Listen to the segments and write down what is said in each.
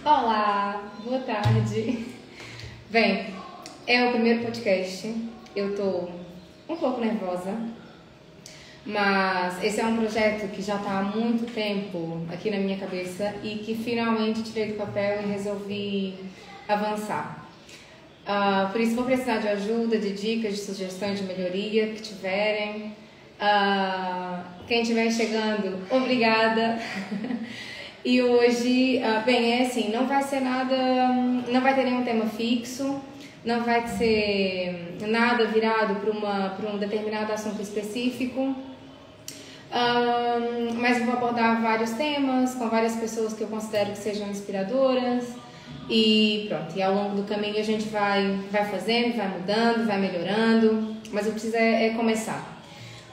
Olá, boa tarde. Bem, é o primeiro podcast. Eu tô um pouco nervosa, mas esse é um projeto que já tá há muito tempo aqui na minha cabeça e que finalmente tirei do papel e resolvi avançar. Por isso vou precisar de ajuda, de dicas, de sugestões de melhoria que tiverem. Quem estiver chegando, obrigada. E hoje, bem, é assim, não vai ser nada, não vai ter nenhum tema fixo, não vai ser nada virado para um determinado assunto específico, mas eu vou abordar vários temas com várias pessoas que eu considero que sejam inspiradoras e pronto, e ao longo do caminho a gente vai fazendo, vai mudando, vai melhorando, mas eu preciso começar.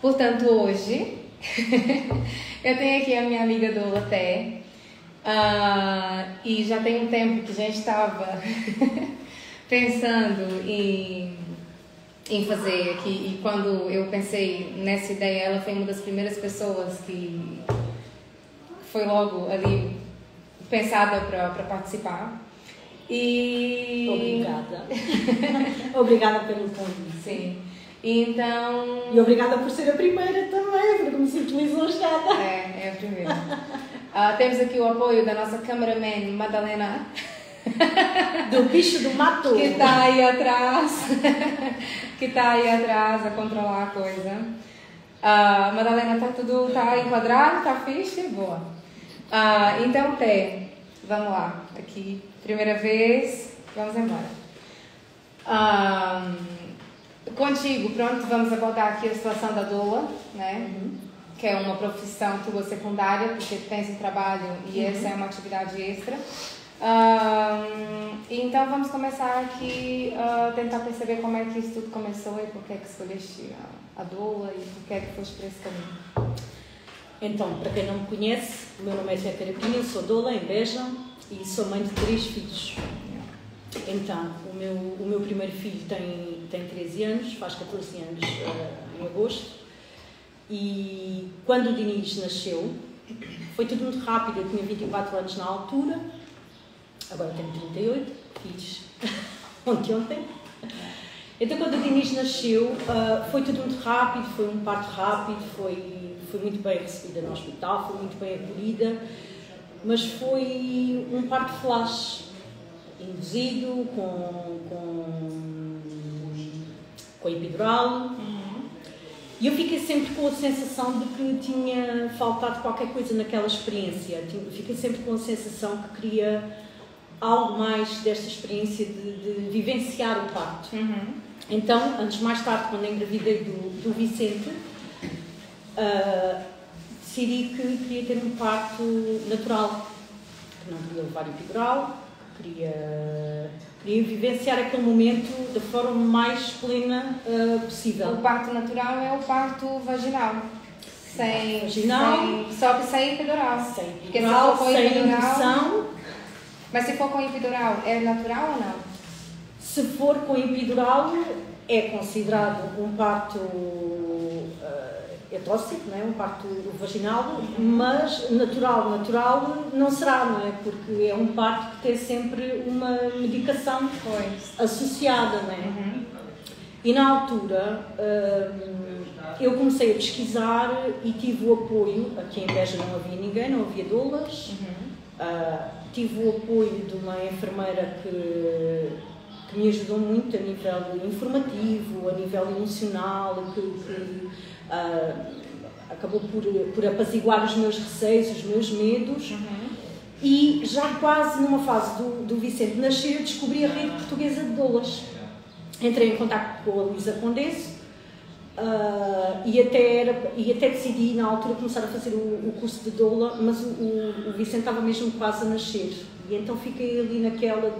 Portanto, hoje eu tenho aqui a minha amiga Dola Té. E já tem um tempo que a gente estava pensando em fazer aqui, e quando eu pensei nessa ideia, ela foi uma das primeiras pessoas que foi logo ali pensada para participar. E obrigada. Obrigada pelo convite. Sim. Então... E obrigada por ser a primeira também, porque me sinto lisonjeada. É a primeira. Temos aqui o apoio da nossa cameraman Madalena, do bicho do mato, que está aí atrás, a controlar a coisa. Madalena, tá enquadrado, tá fixe? Boa. Então, Té, vamos lá, aqui, primeira vez, vamos embora. Contigo, pronto, vamos abordar aqui a situação da doula, né? Que é uma profissão tua secundária, porque tu tens um trabalho e essa é uma atividade extra. Então vamos começar aqui a tentar perceber como é que isso tudo começou e por que é que escolheste a doula e por que é que foste para esse caminho. Então, para quem não me conhece, o meu nome é Té Carapinha, eu sou doula em Beja e sou mãe de 3 filhos. Então, o meu primeiro filho tem 13 anos, faz 14 anos em agosto. E quando o Dinis nasceu, foi tudo muito rápido. Eu tinha 24 anos na altura, agora tenho 38, fiz ontem. Então, quando o Dinis nasceu, foi tudo muito rápido, foi um parto rápido, foi muito bem recebida no hospital, foi muito bem acolhida, mas foi um parto flash, induzido, com epidural. E eu fiquei sempre com a sensação de que tinha faltado qualquer coisa naquela experiência. Fiquei sempre com a sensação que queria algo mais desta experiência de vivenciar o parto. Então, mais tarde, quando engravidei do Vicente, decidi que queria ter um parto natural, que não queria levar epidural, queria vivenciar aquele momento da forma mais plena possível. O parto natural é o parto vaginal. Só que sem epidural. Sem epidural, sem indução. Mas se for com epidural, é natural ou não? Se for com epidural, é considerado um parto heterócito, não é? Um parto vaginal, mas natural não será, não é? Porque é um parto que tem sempre uma medicação associada, não é? E na altura eu comecei a pesquisar e tive o apoio, aqui em Beja não havia ninguém, não havia doulas, tive o apoio de uma enfermeira que me ajudou muito a nível informativo, a nível emocional, que acabou por apaziguar os meus receios, os meus medos. E já quase numa fase do Vicente nascer, eu descobri a rede portuguesa de doulas. Entrei em contato com a Luísa Condense e até decidi na altura começar a fazer o curso de doula, mas o Vicente estava mesmo quase a nascer. E então fiquei ali naquela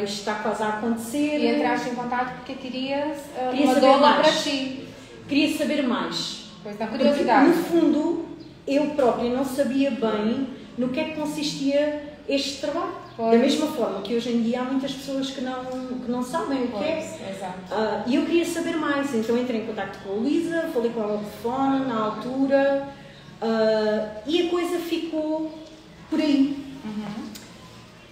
isto está quase a acontecer. E entraste em contato porque querias uma doula para ti. Queria saber mais. Pois dá curiosidade. No fundo, eu própria não sabia bem no que é que consistia este trabalho. Da mesma forma que hoje em dia há muitas pessoas que não sabem o que é. Exato. E eu queria saber mais, então entrei em contato com a Luísa, falei com ela por telefone na altura e a coisa ficou por aí.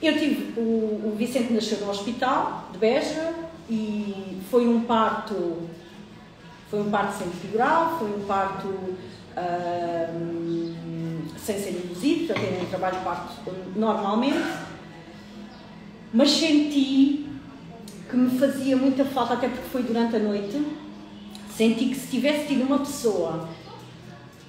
Eu tive, o Vicente nasceu no hospital de Beja e foi um parto sem epidural, foi um parto sem ser induzido, portanto eu trabalho de parto normalmente, mas senti que me fazia muita falta, até porque foi durante a noite, senti que se tivesse tido uma pessoa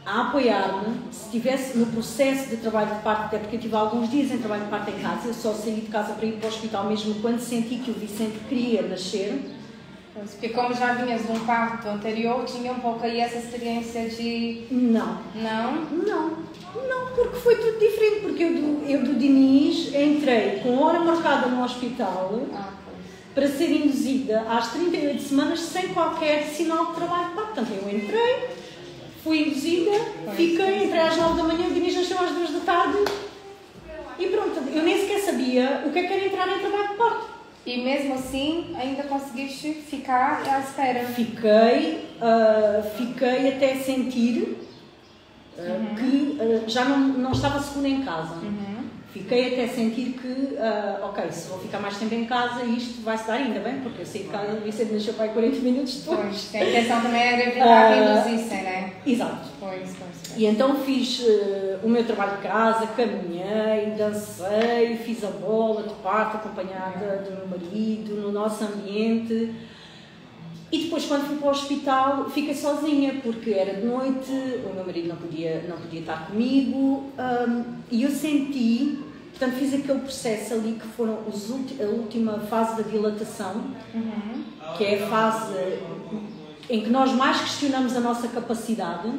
a apoiar-me, se estivesse no processo de trabalho de parto, até porque eu tive alguns dias em trabalho de parto em casa, eu só saí de casa para ir para o hospital mesmo quando senti que o Vicente queria nascer. Porque como já vinhas de um parto anterior, tinha um pouco aí essa experiência de... Não. Não? Não, porque foi tudo diferente, porque eu do Diniz entrei com hora marcada no hospital para ser induzida às 38 semanas sem qualquer sinal de trabalho de parto. Portanto, eu entrei, fui induzida, entrei às 9 da manhã, o Diniz nasceu às 2 da tarde e pronto, eu nem sequer sabia o que era entrar em trabalho de parto. E mesmo assim, ainda conseguiste ficar à espera? Fiquei até sentir que já não estava segura em casa. Fiquei até sentir que, ok, se vou ficar mais tempo em casa, isto vai-se dar ainda bem, porque eu saí de casa e Vicente nasceu para aí 40 minutos depois. Pois, a intenção também era evitar que induzissem, né? Exato. Pois. E então fiz o meu trabalho de casa, caminhei, dancei, fiz a bola de parto acompanhada do meu marido, no nosso ambiente. E depois, quando fui para o hospital, fiquei sozinha, porque era de noite, o meu marido não podia estar comigo, e eu senti, portanto, fiz aquele processo ali que foram a última fase da dilatação, que é a fase em que nós mais questionamos a nossa capacidade,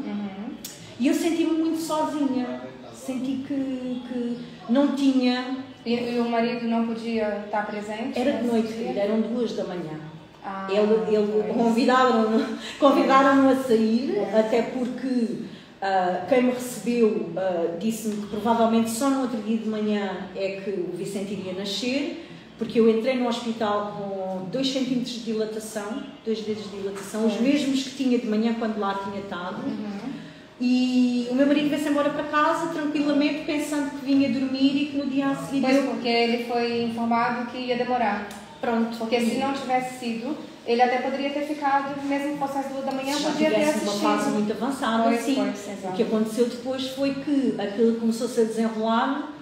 e eu senti-me muito sozinha, senti que não tinha... E o marido não podia estar presente? Era de noite, eram 2 da manhã. Convidaram-no a sair, até porque quem me recebeu disse-me que provavelmente só no outro dia de manhã é que o Vicente iria nascer, porque eu entrei no hospital com 2 centímetros de dilatação, 2 dedos de dilatação, os mesmos que tinha de manhã quando lá tinha estado. E o meu marido veio-se embora para casa tranquilamente, pensando que vinha dormir e que no dia a seguir... Pois, porque ele foi informado que ia demorar. Pronto. Porque se não tivesse sido, ele até poderia ter ficado, mesmo que fosse às 2 da manhã, podia ter assistido. Uma fase muito avançada, o que aconteceu depois foi que aquilo começou-se a desenrolar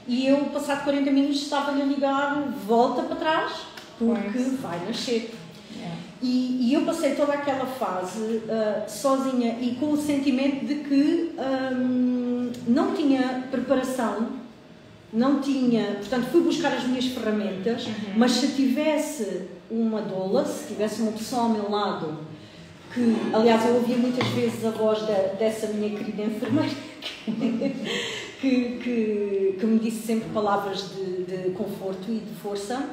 e eu, passado 40 minutos, estava-lhe a ligar, volta para trás, porque vai nascer. E eu passei toda aquela fase sozinha e com o sentimento de que não tinha preparação, portanto fui buscar as minhas ferramentas, mas se tivesse uma doula, se tivesse uma pessoa ao meu lado, que aliás eu ouvia muitas vezes a voz dessa minha querida enfermeira, que me disse sempre palavras de conforto e de força.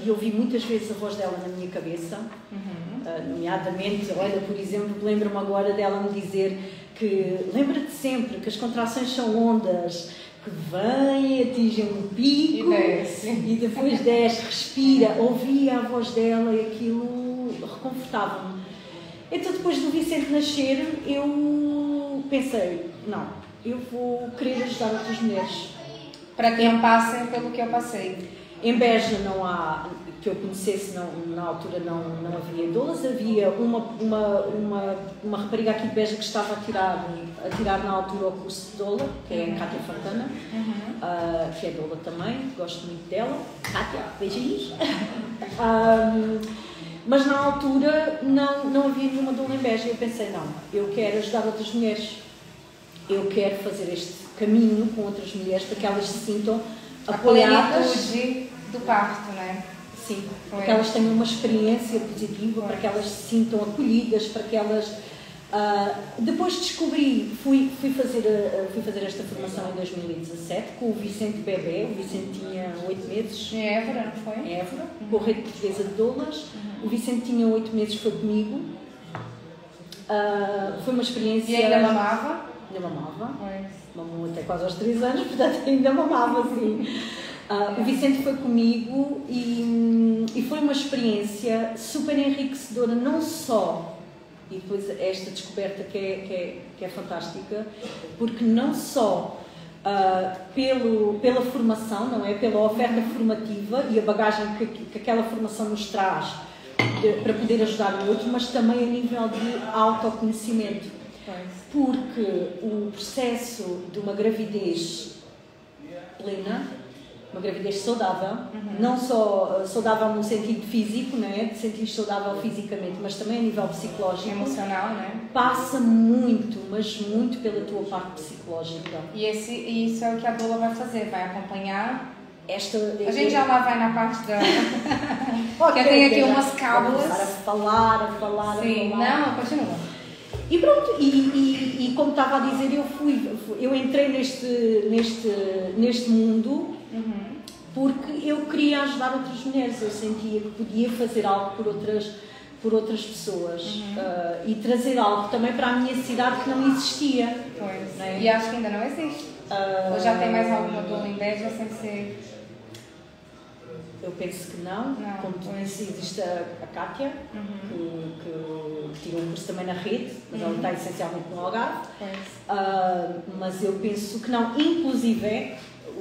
E ouvi muitas vezes a voz dela na minha cabeça, nomeadamente, olha, por exemplo, lembro-me agora dela me dizer que lembra-te sempre que as contrações são ondas que vêm, atingem um pico e depois desce, respira. Ouvia a voz dela e aquilo reconfortava-me. Então depois do Vicente nascer eu pensei, não, eu vou querer ajudar outras mulheres para que não passem pelo que eu passei. Em Beja não há, que eu conhecesse, na altura não havia doulas, havia uma rapariga aqui de Beja que estava a tirar na altura o curso de doula, que é a Cátia Fontana, que é doula também, gosto muito dela. Cátia, beijinhos! Mas na altura não havia nenhuma doula em Beja e eu pensei, não, eu quero ajudar outras mulheres, eu quero fazer este caminho com outras mulheres para que elas se sintam apoiadas do parto, né? Sim, para que elas tenham uma experiência positiva, para que elas se sintam acolhidas, para que elas... depois descobri, fui fazer esta formação em 2017 com o Vicente Bebé, o Vicente tinha 8 meses. Em Évora, não foi? Em Évora, com a Rede Portuguesa de Doulas. O Vicente tinha 8 meses, foi comigo. Foi uma experiência... E ainda mamava? Ainda mamava. Pois. Mamou até quase aos 3 anos, portanto ainda mamava, sim. O Vicente foi comigo e foi uma experiência super enriquecedora, não só, e depois esta descoberta que é fantástica, porque não só pela formação, não é? Pela oferta formativa e a bagagem que aquela formação nos traz para poder ajudar o outro, mas também a nível de autoconhecimento. Porque o processo de uma gravidez plena, uma gravidez saudável, não só saudável no sentido físico, não é? De sentir saudável fisicamente, mas também a nível psicológico, emocional, não é? Passa muito, mas muito pela tua parte psicológica. E isso é o que a doula vai fazer, vai acompanhar. A gente já lá vai na parte da... que eu tenho aqui umas cábulas. A falar. Sim, não, continua. E pronto, e como estava a dizer, eu entrei neste mundo porque eu queria ajudar outras mulheres, eu sentia que podia fazer algo por outras pessoas e trazer algo também para a minha cidade que não existia. Pois. Não é? E acho que ainda não existe. Ou já tem mais alguma doula em Beja sem ser... Eu penso que não. Como tu disse, existe a Kátia, que tirou um curso também na rede, mas ela está essencialmente no Algarve. Mas eu penso que não. Inclusive,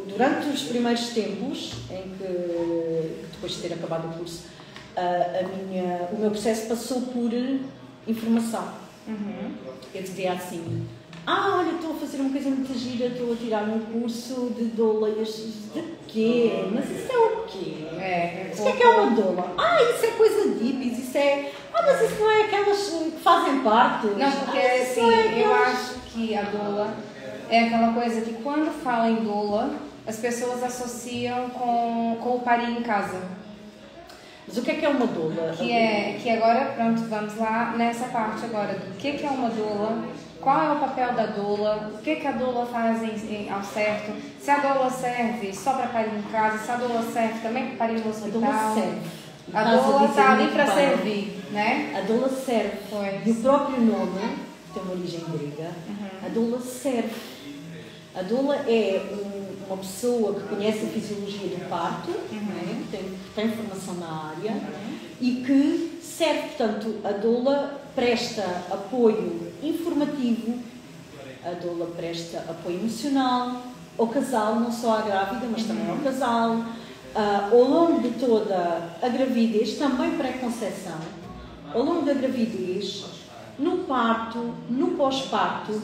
durante os primeiros tempos, em que depois de ter acabado o curso, o meu processo passou por informação. Eu dizia assim... olha, estou a fazer uma coisa muito gira, estou a tirar um curso de doula. E de quê? Mas isso é o quê? Isso é que é uma doula? Isso é coisa de hippies, isso é... mas isso não é aquelas que fazem parte? Não, porque assim, eu acho que a doula é aquela coisa que quando fala em doula, as pessoas associam com o parir em casa. Mas o que é uma doula? Que agora, pronto, vamos lá nessa parte agora. O que é uma doula? Qual é o papel da doula? O que a doula faz ao certo? Se a doula serve só para parir em casa, se a doula serve também para parir no hospital. A doula está ali para servir, né? A doula serve. E o próprio nome tem uma origem grega. A doula serve. A doula é uma pessoa que conhece a fisiologia do parto, né? tem formação na área e que serve, portanto, a doula presta apoio informativo, a doula presta apoio emocional ao casal, não só à grávida, mas também ao casal, ao longo de toda a gravidez, também pré-conceição, ao longo da gravidez, no parto, no pós-parto.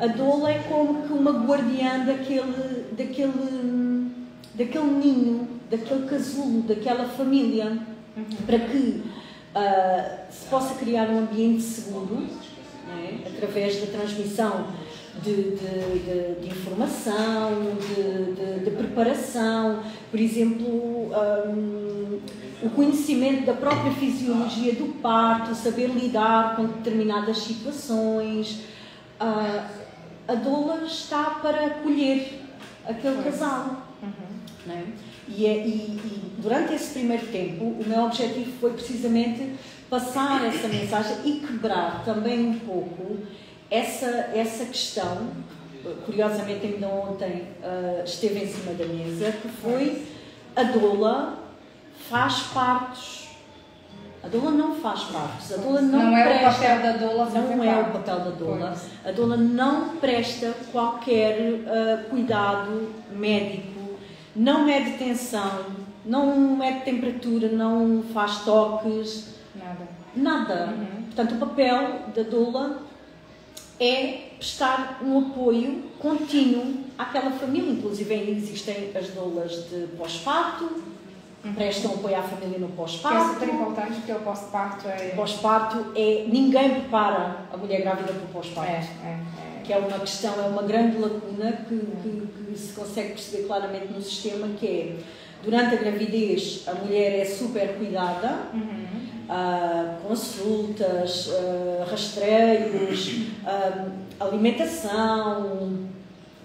A doula é como que uma guardiã daquele ninho, daquele casulo, daquela família, para que se possa criar um ambiente seguro, né? Através da transmissão de informação, de preparação, por exemplo, o conhecimento da própria fisiologia do parto, saber lidar com determinadas situações. A doula está para acolher aquele casal. Né? E durante esse primeiro tempo, o meu objetivo foi precisamente passar essa mensagem e quebrar também um pouco essa questão, curiosamente ainda ontem esteve em cima da mesa, que foi a doula faz partos. A doula não faz partos. A doula não presta, é o papel da doula. Não é o papel da doula. A doula não presta qualquer cuidado médico, não mede tensão, não mede temperatura, não faz toques. Nada. Portanto, o papel da doula é prestar um apoio contínuo àquela família. Inclusive existem as doulas de pós-parto, prestam apoio à família no pós-parto. Que é super importante, porque o pós-parto é... Pós-parto é... Ninguém prepara a mulher grávida para o pós-parto. Que é uma questão, é uma grande lacuna que se consegue perceber claramente no sistema, que é, durante a gravidez, a mulher é super cuidada, consultas, rastreios, alimentação,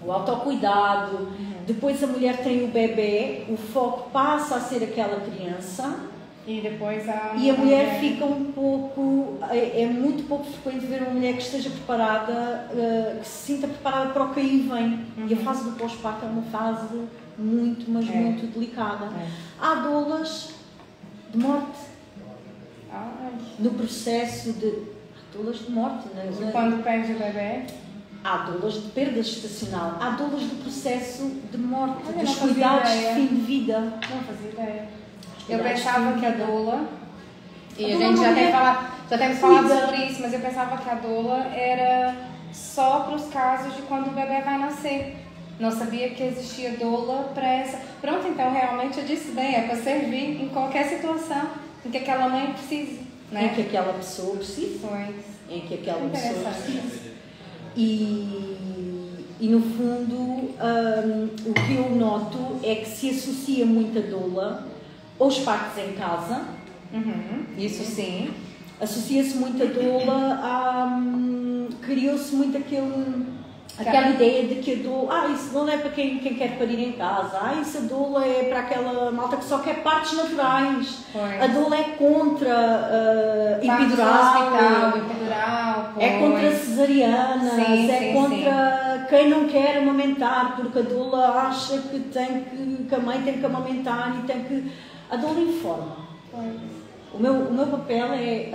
o autocuidado. Depois a mulher tem o bebê, o foco passa a ser aquela criança. E depois a mulher fica um pouco... É muito pouco frequente ver uma mulher que esteja preparada, que se sinta preparada para o que aí vem. E a fase do pós-parto é uma fase muito, mas muito delicada. Há doulas de morte. No processo de... doulas de morte. Quando perde o bebê? há doulas de perda gestacional, há doulas do processo de morte, Olha, dos não fazia cuidados de ideia. fim de vida. Não fazia ideia. Eu Cuidados pensava de fim que a de vida. doula, e a doula gente não já é temos falado cuida. sobre isso, mas eu pensava que a doula era só para os casos de quando o bebê vai nascer. Não sabia que existia doula para essa. Pronto, então realmente eu disse bem, é para servir em qualquer situação em que aquela mãe precise, né? Em que aquela pessoa precisa. Foi. Em que aquela pessoa Interessante. precisa. E no fundo, o que eu noto é que se associa muito a doula aos partos em casa. Isso sim. Associa-se muito a doula, criou-se muito aquela ideia de que a doula, isso não é para quem quer parir em casa, isso a doula é para aquela malta que só quer partos naturais, Pois. a doula é contra epidural, é contra cesarianas, Sim, contra quem não quer amamentar, porque a doula acha que a mãe tem que amamentar e tem que... A doula informa. Pois. O meu papel é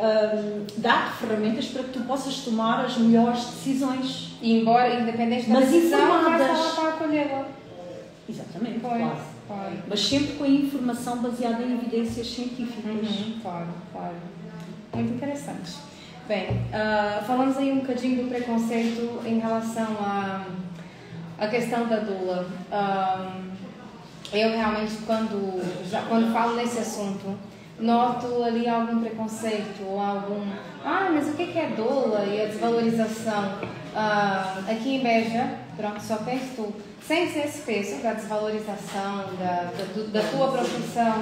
dar-te ferramentas para que tu possas tomar as melhores decisões. E embora, independente da Mas decisão, informadas. vai estar lá para acolhê-la. Exatamente, Pois, claro. claro. Mas sempre com a informação baseada em evidências científicas. Claro, claro. Muito interessante. Bem, falamos aí um bocadinho do preconceito em relação à questão da doula. Eu realmente, quando falo nesse assunto, noto ali algum preconceito ou mas o que é doula e a desvalorização? Aqui em Beja, pronto, só penso tu, sente esse peso da desvalorização da tua profissão,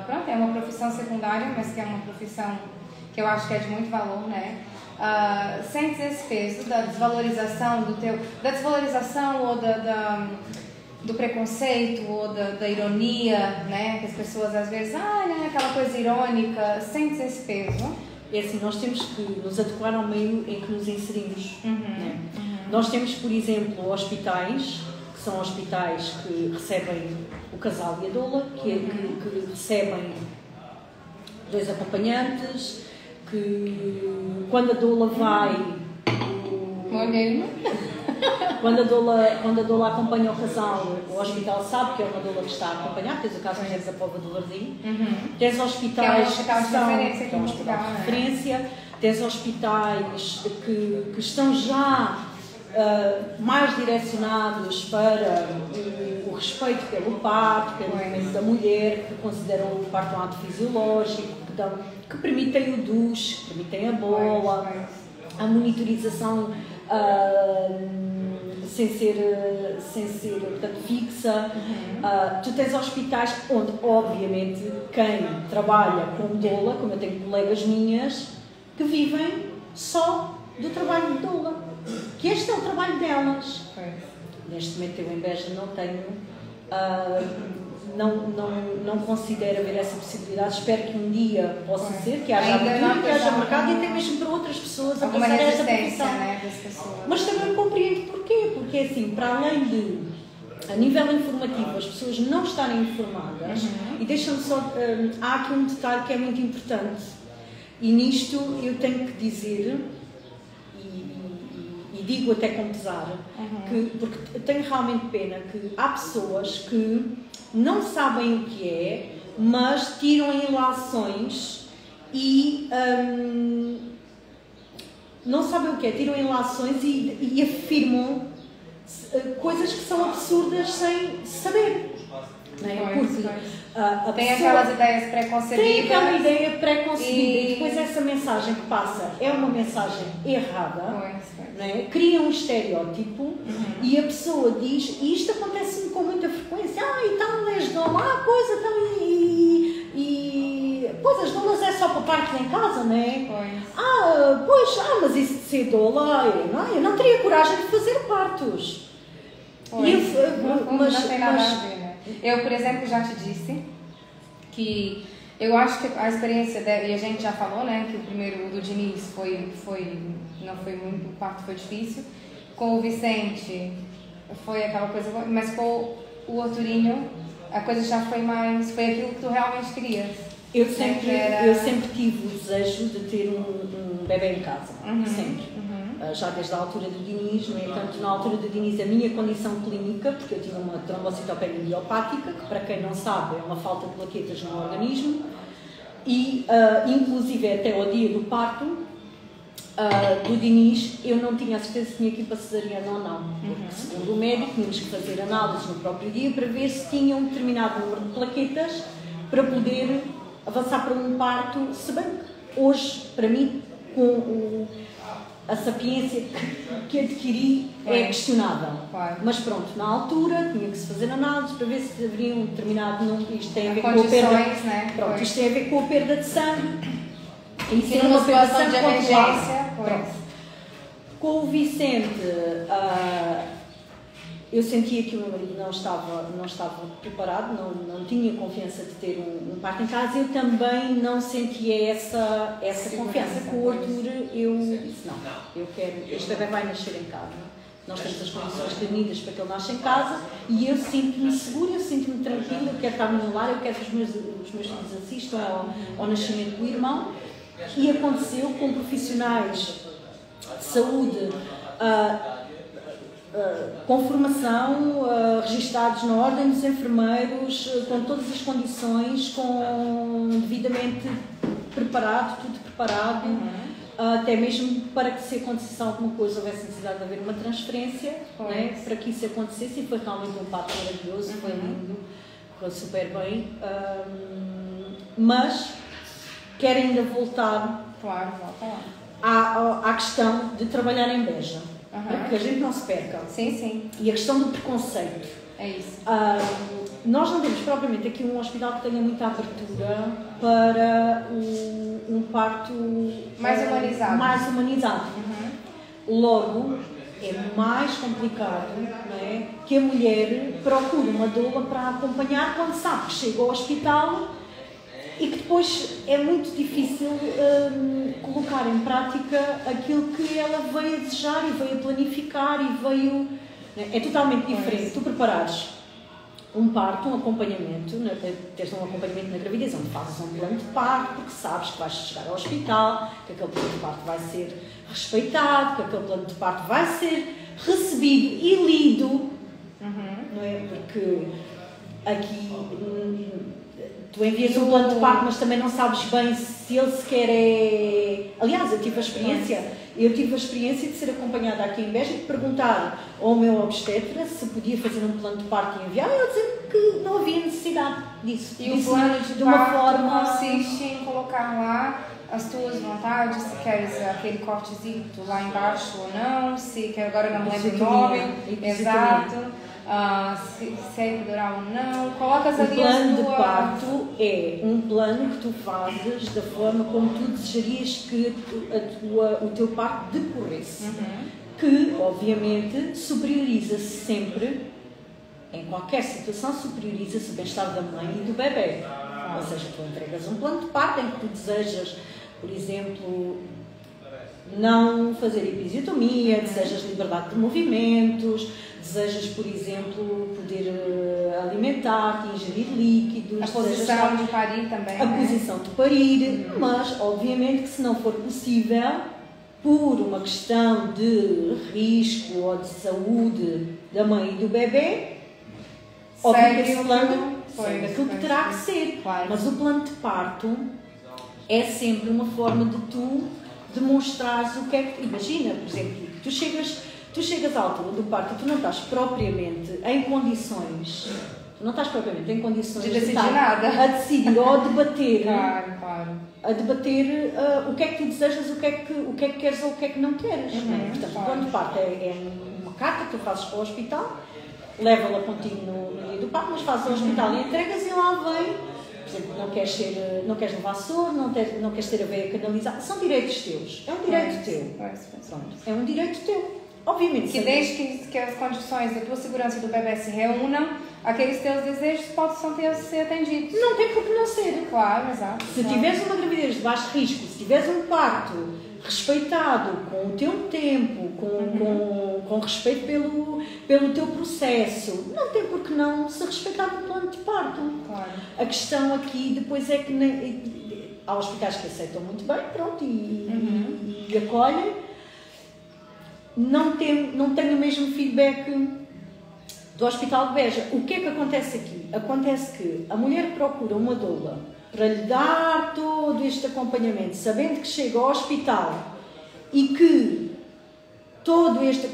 pronto, é uma profissão secundária, mas que é uma profissão que eu acho que é de muito valor, né? Sente esse peso da desvalorização da desvalorização ou do preconceito ou da ironia, né? Que as pessoas às vezes, né? Aquela coisa irônica, sente esse peso? É assim, nós temos que nos adequar ao meio em que nos inserimos. Né? Nós temos, por exemplo, hospitais, que são hospitais que recebem o casal e a doula, que recebem 2 acompanhantes, que quando a doula vai... Quando a doula acompanha o casal, o hospital sabe que é uma doula que está a acompanhar, tens o caso da Póvoa do Varzim. Tens hospitais que é um hospital de referência aqui é um em hospital Portugal, de referência. Tens hospitais que estão já mais direcionados para o respeito pelo parto, pelo momento da mulher, que consideram o parto um ato fisiológico, que permitem o duche, que permitem a bola, a monitorização sem ser portanto, fixa. Tu tens hospitais onde, obviamente, quem trabalha com doula, como eu tenho colegas minhas, que vivem só do trabalho de doula, que este é o trabalho delas. Neste momento eu em Beja não tenho, não considero haver essa possibilidade. Espero que um dia possa ser, que haja abertura, que haja mercado e até mesmo para outras pessoas a passar esta profissão. Né, das pessoas. Mas também compreendo porquê, porque assim, para além de, a nível informativo, as pessoas não estarem informadas, e deixa-me só, há aqui um detalhe que é muito importante, e nisto eu tenho que dizer, e digo até com pesar, porque tenho realmente pena que há pessoas que não sabem o que é, mas tiram ilações e não sabem o que é, tiram ilações e afirmam coisas que são absurdas sem saber. Não é? Porque tem aquelas ideias preconcebidas. Tem aquela ideia preconcebida e depois essa mensagem que passa é uma mensagem errada. Não é? Cria um estereótipo e a pessoa diz, e isto acontece com muita frequência, e tal, és doula, pois, então, pois as doulas é só para partos em casa, não é? Mas isso de ser doula, eu não teria coragem de fazer partos. Não tem nada a ver, né? Eu, por exemplo, já te disse que eu acho que a experiência e a gente já falou, né, que o primeiro do Diniz não foi muito, o parto foi difícil. Com o Vicente foi aquela coisa, mas com o Arturinho a coisa já foi aquilo que tu realmente querias. Eu sempre tive o desejo de ter um bebê em casa, sempre. já desde a altura do Diniz. No entanto, na altura do Diniz, a minha condição clínica, porque eu tinha uma trombocitopenia idiopática, que para quem não sabe é uma falta de plaquetas no organismo, e inclusive até ao dia do parto do Diniz, eu não tinha a certeza se tinha que ir para cesariana ou não, porque segundo o médico tínhamos que fazer análises no próprio dia para ver se tinha um determinado número de plaquetas para poder avançar para um parto, se bem que hoje, para mim, com a sapiência que adquiri, é questionável. Mas pronto, na altura tinha que se fazer análise para ver se haveria um determinado número. Isto tem a ver com a perda, né? Pronto, isto tem a ver com a perda de sangue. E se numa situação de emergência, com o Vicente, eu sentia que o meu marido não estava preparado, não tinha confiança de ter um parto em casa. Eu também não sentia essa confiança. Com o Arthur, eu disse, não, eu quero, este bebê vai nascer em casa. Nós temos as condições reunidas para que ele nasça em casa e eu sinto-me segura, eu sinto-me tranquila, eu quero estar no meu lar, eu quero que os meus filhos assistam ao nascimento do irmão. E aconteceu com profissionais de saúde com formação, registados na ordem dos enfermeiros, com todas as condições, devidamente preparado, tudo preparado, até mesmo para que, se acontecesse alguma coisa, houvesse necessidade de haver uma transferência, né, para que isso acontecesse. E foi realmente um parto maravilhoso, foi lindo, correu super bem, mas quero ainda voltar à questão de trabalhar em Beja. Para que a gente não se perca. Sim. E a questão do preconceito. É isso. Nós não temos propriamente aqui um hospital que tenha muita abertura para um parto mais humanizado. Logo, é mais complicado, não é, que a mulher procure uma doula para acompanhar quando sabe que chega ao hospital e que depois é muito difícil colocar em prática aquilo que ela veio a desejar e veio a planificar e veio... É totalmente diferente. Tu preparares um parto, um acompanhamento, teres um acompanhamento na gravidez, onde fazes um plano de parto, porque sabes que vais chegar ao hospital, que aquele plano de parto vai ser respeitado, que aquele plano de parto vai ser recebido e lido, não é? Porque aqui... Tu envias um plano de parto, mas também não sabes bem se ele sequer é... Aliás, eu tive a experiência de ser acompanhada aqui em Beja e de perguntar ao meu obstetra se podia fazer um plano de parto e enviar, e ele dizia que não havia necessidade disso. E o plano de parto consiste em colocar lá as tuas vontades, se queres aquele cortezinho lá embaixo ou não, se quer, agora não lembro o nome, exato. Se é epidural ou não, colocas ali. O plano de parto é um plano que tu fazes da forma como tu desejarias que o teu parto decorresse, que obviamente superioriza-se sempre, em qualquer situação, superioriza-se o bem-estar da mãe e do bebê. Ou seja, tu entregas um plano de parto em que tu desejas, por exemplo, não fazer episiotomia, desejas liberdade de movimentos, desejas, por exemplo, poder alimentar-te, ingerir líquidos, a posição de parir também, a posição de parir, mas obviamente que se não for possível, por uma questão de risco ou de saúde da mãe e do bebê, obviamente esse plano segue aquilo que terá que ser. Claro. Mas o plano de parto é sempre uma forma de tu demonstrares o que é que... Imagina, por exemplo, tu chegas à altura do parto e tu não estás propriamente em condições... de decidir nada. A decidir ou a debater... Claro. A debater o que é que tu desejas, o que é que queres ou o que é que não queres. Portanto, o plano de parto é uma carta que tu fazes para o hospital, leva-la contigo no dia do parto, mas fazes ao hospital e entregas e lá vem... Por exemplo, não queres levar soro, não queres ter a veia canalizada, são direitos teus. É um direito teu. Pronto. É um direito teu. Obviamente. Que desde que as condições da tua segurança e do bebê se reúnam, aqueles teus desejos possam ser atendidos. Não tem por que não ser. Claro, exato. Se tiveres uma gravidez de baixo risco, se tiveres um parto respeitado, com o teu tempo, com respeito pelo teu processo, não tem por que não se respeitar o plano de parto. Claro. A questão aqui depois é que há hospitais que aceitam muito bem, pronto, e acolhem. não tenho o mesmo feedback do Hospital de Beja. O que é que acontece aqui? Acontece que a mulher procura uma doula para lhe dar todo este acompanhamento, sabendo que chega ao hospital e que todo este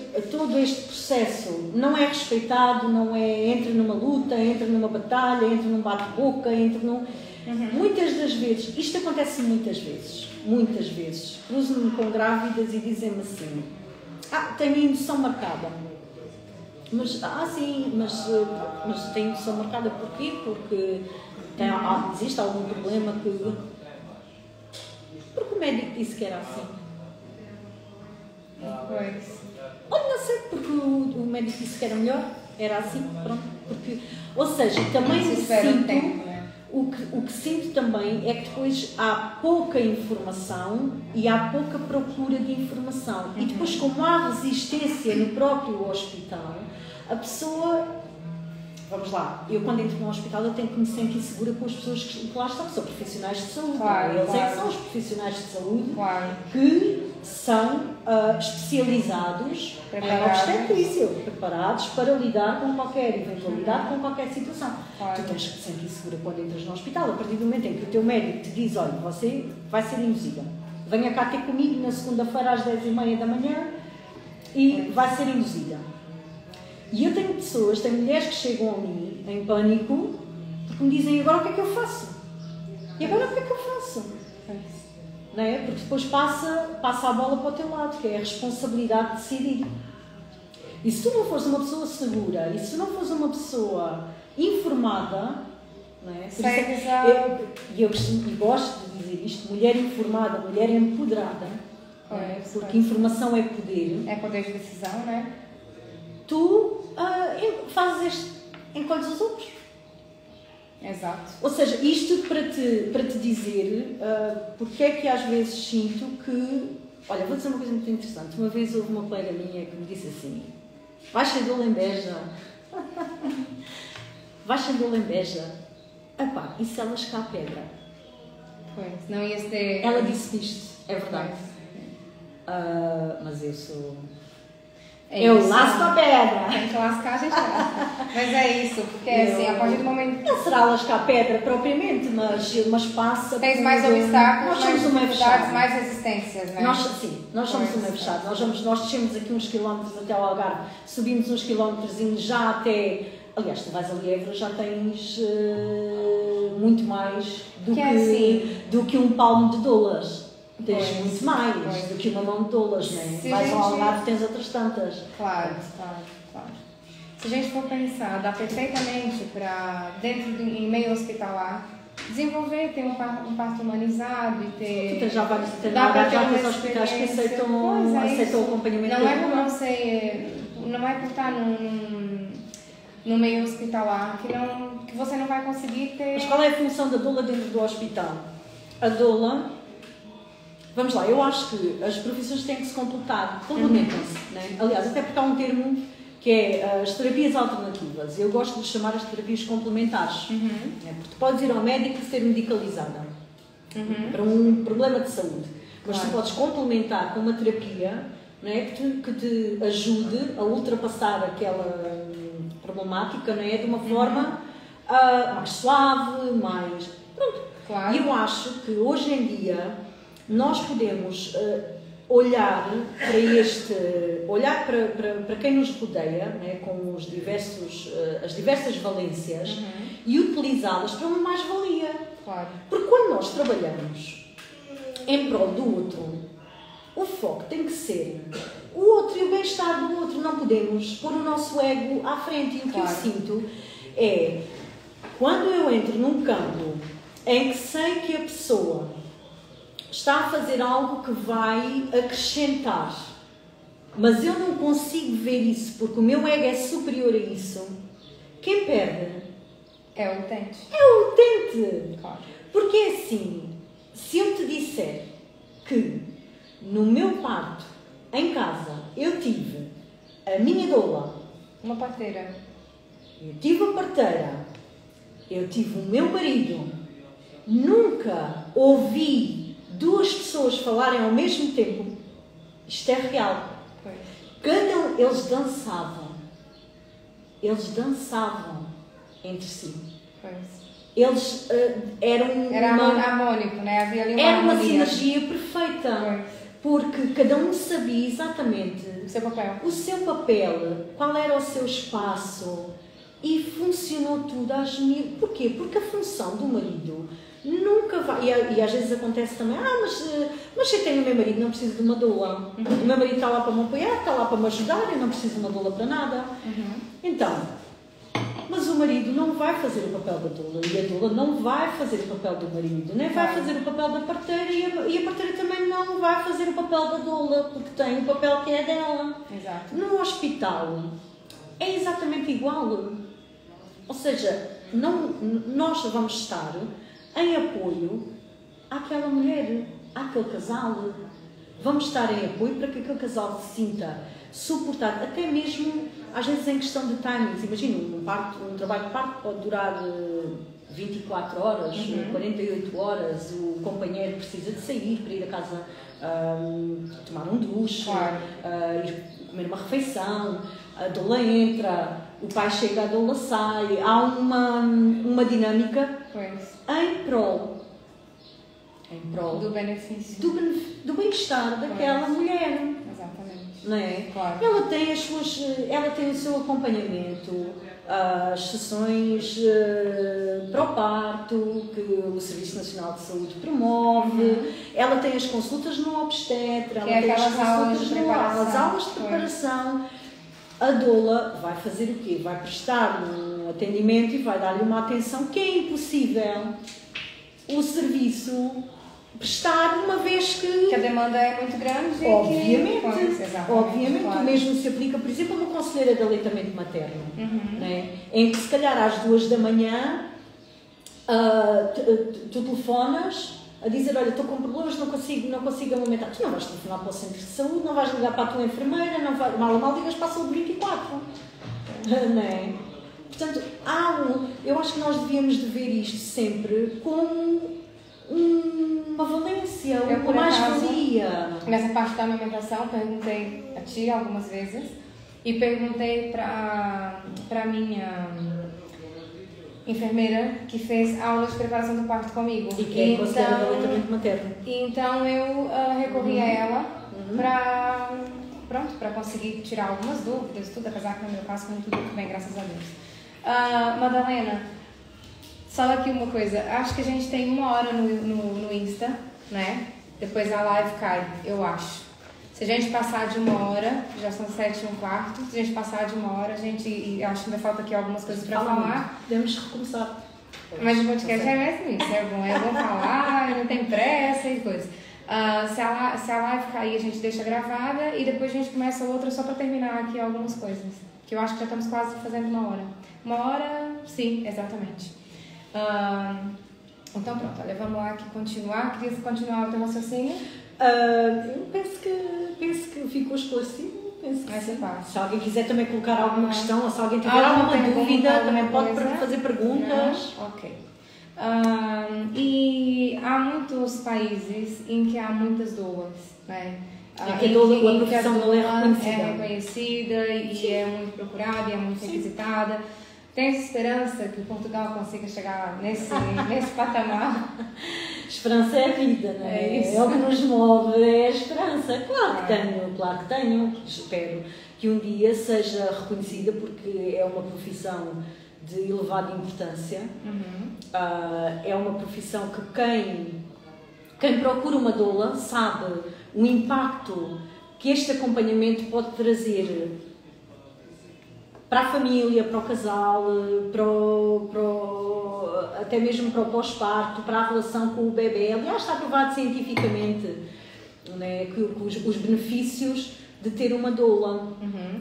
processo não é respeitado, entra numa luta, entra numa batalha, entra num bate-boca, entra num... Muitas das vezes, isto acontece muitas vezes, cruzam-me com grávidas e dizem-me assim, tenho a indução marcada. Mas tenho indução marcada porquê? Porque existe algum problema porque o médico disse que era assim. Olha, não sei, porque o médico disse que era melhor, era assim, pronto. Ou seja, também o que sinto também é que depois há pouca informação e há pouca procura de informação. E depois, como há resistência no próprio hospital, a pessoa... Vamos lá, eu quando entro num hospital eu tenho que me sentir segura com as pessoas que lá estão, que são profissionais de saúde. Eles é que são os profissionais de saúde que são especializados em obstetrícia, preparados para lidar com qualquer eventualidade, com qualquer situação. Tu tens que te sentir segura quando entras no hospital, a partir do momento em que o teu médico te diz, olha, você vai ser induzida. Venha cá ter comigo na segunda-feira às 10h30 da manhã e vai ser induzida. E eu tenho mulheres que chegam a mim em pânico porque me dizem, agora o que é que eu faço? E agora o que é que eu faço? Não é? Porque depois passa a bola para o teu lado, que é a responsabilidade de decidir. E se tu não fores uma pessoa segura, e se tu não fores uma pessoa informada, não é? Eu gosto de dizer isto, mulher informada, mulher empoderada, porque informação é poder. É poder de decisão, não é? Tu encolhes os outros. Exato. Ou seja, isto para te dizer porque é que às vezes sinto que... Olha, vou dizer uma coisa muito interessante. Uma vez houve uma colega minha que me disse assim, vais sem dolo em Beja. Vais sem dolo em Beja. Epá, e se ela escar a pedra? Pois, não ia ser... Ela disse isto, é verdade. Mas eu sou... Eu lasco a pedra. Tem que lascar, a gente lasca. Mas é isso, porque assim, a partir do momento... Não será lascar a pedra propriamente, mas passa... Tens mais obstáculos, mais dificuldades, mais resistências, não é? Nós somos uma fechada. Nós descemos aqui uns quilómetros até ao Algarve, subimos uns quilómetros já até... Aliás, tu vais a Lievra, já tens muito mais do que um palmo de dólares. Tens muito mais do que uma mão de dólares, não é? Vais ao Algarve, tens outras tantas. Claro. Se a gente for pensar, dá perfeitamente para, em meio hospitalar, desenvolver, ter um parto humanizado e ter... Tu tens já vários hospitais que aceitam o acompanhamento. Não é por estar no meio hospitalar que você não vai conseguir ter... Mas qual é a função da doula dentro do hospital? A doula... Vamos lá, eu acho que as profissões têm que se complementam-se, né? Aliás, até porque há um termo que é as terapias alternativas. Eu gosto de chamar as terapias complementares. Né? Porque tu podes ir ao médico e ser medicalizada para um problema de saúde, mas tu podes complementar com uma terapia, né, que te ajude a ultrapassar aquela problemática, né, de uma forma mais suave, mais... Pronto. Claro. E eu acho que hoje em dia nós podemos olhar para quem nos rodeia, né, com as diversas valências e utilizá-las para uma mais-valia. Claro. Porque quando nós trabalhamos em prol do outro, o foco tem que ser o outro e o bem-estar do outro. Não podemos pôr o nosso ego à frente. E o que eu sinto é, quando eu entro num campo em que sei que a pessoa está a fazer algo que vai acrescentar, mas eu não consigo ver isso porque o meu ego é superior a isso, quem perde é o utente. Claro. Porque é assim, se eu te disser que no meu parto, em casa, eu tive a minha doula, uma parteira, eu tive a parteira, eu tive o meu marido, nunca ouvi duas pessoas falarem ao mesmo tempo, isto é real. Eles dançavam. Eles dançavam entre si. Pois. Eles eram... Era harmônico, né? Havia ali uma era uma harmonia. sinergia perfeita. Pois. Porque cada um sabia exatamente o seu papel, qual era o seu espaço, e funcionou tudo às mil. Porquê? Porque a função do marido nunca vai... E às vezes acontece também, mas eu tenho o meu marido, não preciso de uma doula. O meu marido está lá para me apoiar, está lá para me ajudar, eu não preciso de uma doula para nada. Então... Mas o marido não vai fazer o papel da doula, e a doula não vai fazer o papel do marido, nem vai fazer o papel da parteira, e a parteira também não vai fazer o papel da doula, porque tem o papel que é dela. Exato. No hospital é exatamente igual. Ou seja, nós vamos estar em apoio àquela mulher, àquele casal. Vamos estar em apoio para que aquele casal se sinta suportado, até mesmo às vezes em questão de timings. Imagina, um trabalho de parto pode durar 24 horas, 48 horas, o companheiro precisa de sair para ir a casa tomar um duche, ir comer uma refeição, a doula entra, o pai chega, a doula sai, há uma dinâmica em prol do benefício, do bem-estar daquela mulher. Exatamente. Não é? Claro. Ela tem o seu acompanhamento, as sessões para o parto, que o Serviço Nacional de Saúde promove, ela tem as consultas no obstetra, ela tem as consultas as aulas de preparação. A doula vai fazer o quê? Vai prestar um atendimento e vai dar-lhe uma atenção que é impossível o serviço prestar, uma vez que a demanda é muito grande. Obviamente, claro. O mesmo se aplica, por exemplo, a uma conselheira de aleitamento materno, né? Em que se calhar às 2 da manhã tu telefonas a dizer, olha, estou com problemas, não consigo amamentar. Tu não vais telefonar para o centro de saúde, não vais ligar para a tua enfermeira, mal ligas para a saúde 24. Não é? Portanto, eu acho que nós devíamos de ver isto sempre como uma valência, uma mais-valia. Nessa parte da amamentação, perguntei a ti algumas vezes e perguntei para a minha enfermeira que fez aulas de preparação do parto comigo. E que é conselheira de aleitamento materno. Então eu recorri a ela para conseguir tirar algumas dúvidas, tudo, apesar que no meu caso foi tudo muito bem, graças a Deus. Madalena, só aqui uma coisa, acho que a gente tem 1 hora no Insta, né? Depois a live cai, eu acho. Se a gente passar de 1 hora, já são 7:15, se a gente passar de 1 hora, acho que ainda falta aqui algumas coisas para falar. Podemos recomeçar. Mas o podcast é assim, isso é bom falar, não tem pressa e coisa. Se a live cair, a gente deixa gravada e depois a gente começa outra só para terminar aqui algumas coisas. Que eu acho que já estamos quase fazendo 1 hora. 1 hora, sim, exatamente. Então pronto, olha, vamos lá aqui continuar. Queria continuar o teu raciocínio? Eu penso que ficou esclarecido. Se alguém quiser também colocar alguma questão, ou se alguém tiver alguma dúvida, também pode fazer perguntas. Não? Ok. E há muitos países em que há muitas doulas, né? A profissão doula é reconhecida e é muito procurada e é muito requisitada. Tens esperança que Portugal consiga chegar nesse patamar? Esperança é a vida, não é? É o que nos move, é a esperança. Claro que tenho. Espero que um dia seja reconhecida, porque é uma profissão de elevada importância. É uma profissão que quem procura uma doula sabe o impacto que este acompanhamento pode trazer para a família, para o casal, até mesmo para o pós-parto, para a relação com o bebê. Aliás, está provado cientificamente, né, que os benefícios de ter uma doula.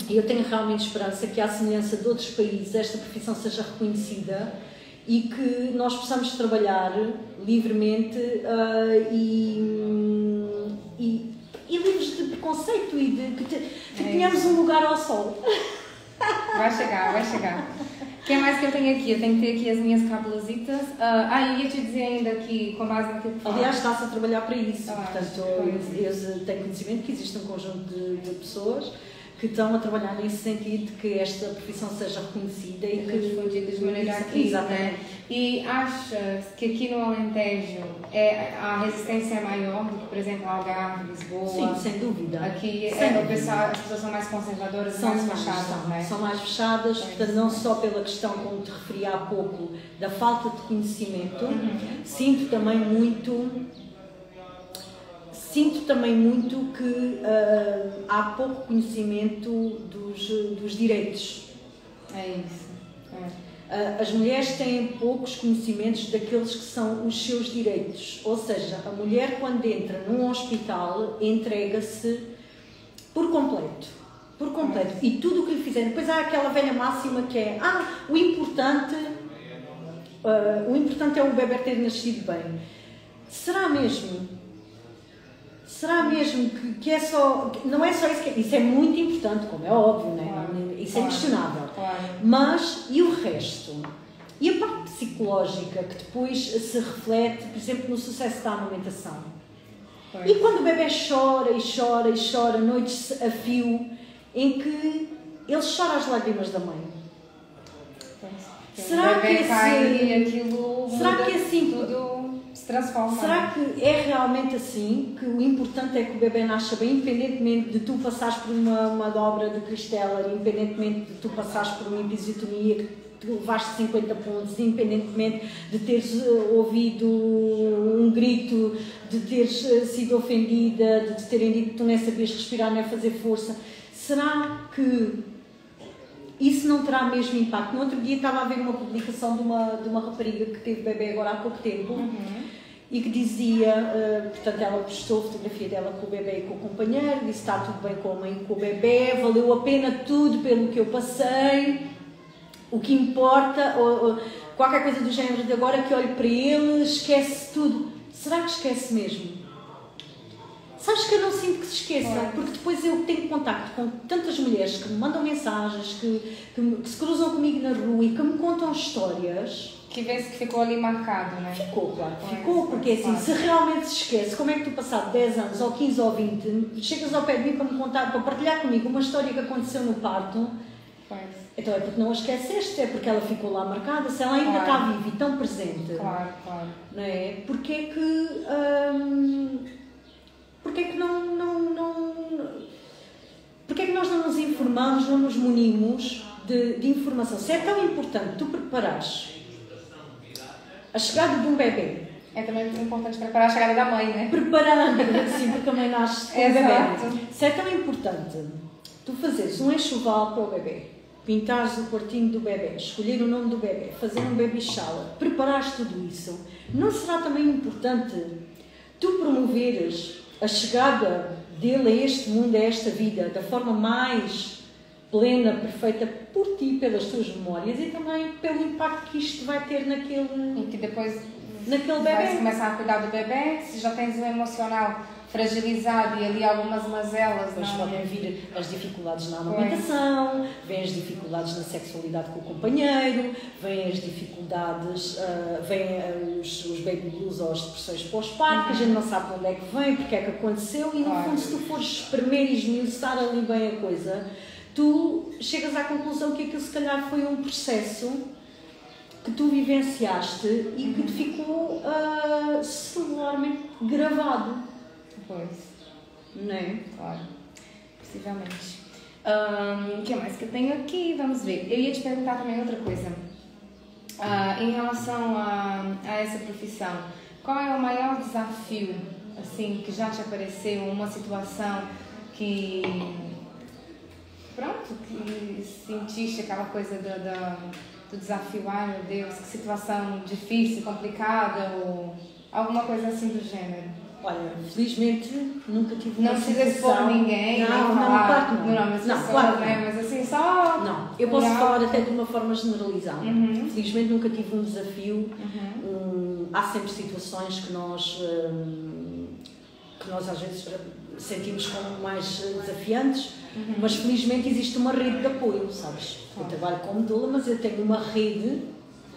E eu tenho realmente esperança que, à semelhança de outros países, esta profissão seja reconhecida e que nós possamos trabalhar livremente e livres de preconceito e de que tenhamos um lugar ao sol. Vai chegar. O que mais que eu tenho aqui? Eu tenho que ter aqui as minhas cabulositas. Eu ia te dizer ainda que, com base naquilo que aliás, está-se a trabalhar para isso. Portanto, eu tenho conhecimento que existe um conjunto de pessoas que estão a trabalhar nesse sentido, de que esta profissão seja reconhecida e que difundida de maneira ativa, né? E achas que aqui no Alentejo a resistência é maior do que, por exemplo, Algarve, Lisboa? Sim, sem dúvida. Aqui as pessoas são mais conservadoras, são mais fechadas, né? São mais fechadas, portanto, não só pela questão, como te referi há pouco, da falta de conhecimento, sinto também muito que há pouco conhecimento dos direitos. É isso. As mulheres têm poucos conhecimentos daqueles que são os seus direitos. Ou seja, a mulher, quando entra num hospital, entrega-se por completo. Por completo. E tudo o que lhe fizerem. Depois há aquela velha máxima que é: o importante é o bebê ter nascido bem. Será mesmo? Será mesmo que é só... Não é só isso que... Isso é muito importante, como é óbvio, né? Claro, isso é inquestionável. Claro. Mas, e o resto? E a parte psicológica que depois se reflete, por exemplo, no sucesso da amamentação? E quando o bebê chora e chora e chora, noites a fio, em que ele chora as lágrimas da mãe? Será que assim tudo se transforma? Será que é realmente assim, que o importante é que o bebê nasça bem, independentemente de tu passares por uma dobra de Christeller, independentemente de tu passares por uma episiotomia que tu levaste 50 pontos, independentemente de teres ouvido um grito, de teres sido ofendida, de te terem dito que tu nem sabias respirar nem fazer força? Será que isso não terá mesmo impacto? No outro dia estava a ver uma publicação de uma rapariga que teve bebê agora há pouco tempo e que dizia, portanto ela postou a fotografia dela com o bebê e com o companheiro, disse: está tudo bem com a mãe e com o bebê, valeu a pena tudo pelo que eu passei, o que importa, ou qualquer coisa do género de agora que olhe para ele, esquece tudo. Será que esquece mesmo? Sabes que eu não sinto que se esqueça, porque depois eu tenho contacto com tantas mulheres que me mandam mensagens, que se cruzam comigo na rua e que me contam histórias. Que vê-se que ficou ali marcado, não é? Ficou, claro, ficou, porque assim, se realmente se esquece, como é que tu, passado 10 anos, ou 15 ou 20, chegas ao pé de mim para me contar, para partilhar comigo uma história que aconteceu no parto? Então é porque não a esqueceste, é porque ela ficou lá marcada, se ela ainda está viva e tão presente. Claro. Não é? Porque é que... Porque é que porque é que nós não nos informamos, não nos munimos de informação? Se é tão importante tu preparares a chegada de um bebê. É também importante preparar a chegada da mãe, né? Preparando, sim, porque a mãe nasce com o bebê. Se é tão importante tu fazeres um enxoval para o bebê, pintares o quartinho do bebê, escolher o nome do bebê, fazer um baby shower, preparares tudo isso, não será também importante tu promoveres a chegada dele a este mundo, a esta vida, da forma mais plena, perfeita, por ti, pelas tuas memórias e também pelo impacto que isto vai ter naquele... E que depois bebê. Vai-se começar a cuidar do bebê, se já tens o emocional fragilizado e ali algumas mazelas. Depois podem vir as dificuldades na amamentação, vêm as dificuldades na sexualidade com o companheiro, vêm as dificuldades, vêm os baby blues ou as depressões pós-parto, que a gente não sabe de onde é que vem, porque é que aconteceu, e no fundo, se tu fores espremer e esmiuçar ali bem a coisa, tu chegas à conclusão que aquilo se calhar foi um processo que tu vivenciaste e que te ficou celularmente gravado. Pois. Não é? Claro. Possivelmente. O que mais que eu tenho aqui? Vamos ver. Eu ia te perguntar também outra coisa. Em relação a essa profissão, qual é o maior desafio, assim, que já te apareceu? Uma situação que... Pronto, que sentiste aquela coisa do desafio, ai meu Deus, que situação difícil, complicada, ou alguma coisa assim do gênero? Olha, felizmente nunca tive uma situação... Não precisa expor ninguém, não, falar... Não, claro, né? Mas assim, só... Não, eu posso falar até de uma forma generalizada. Felizmente nunca tive um desafio. Há sempre situações que nós às vezes sentimos como mais desafiantes, mas felizmente existe uma rede de apoio, sabes? Eu trabalho como doula, mas eu tenho uma rede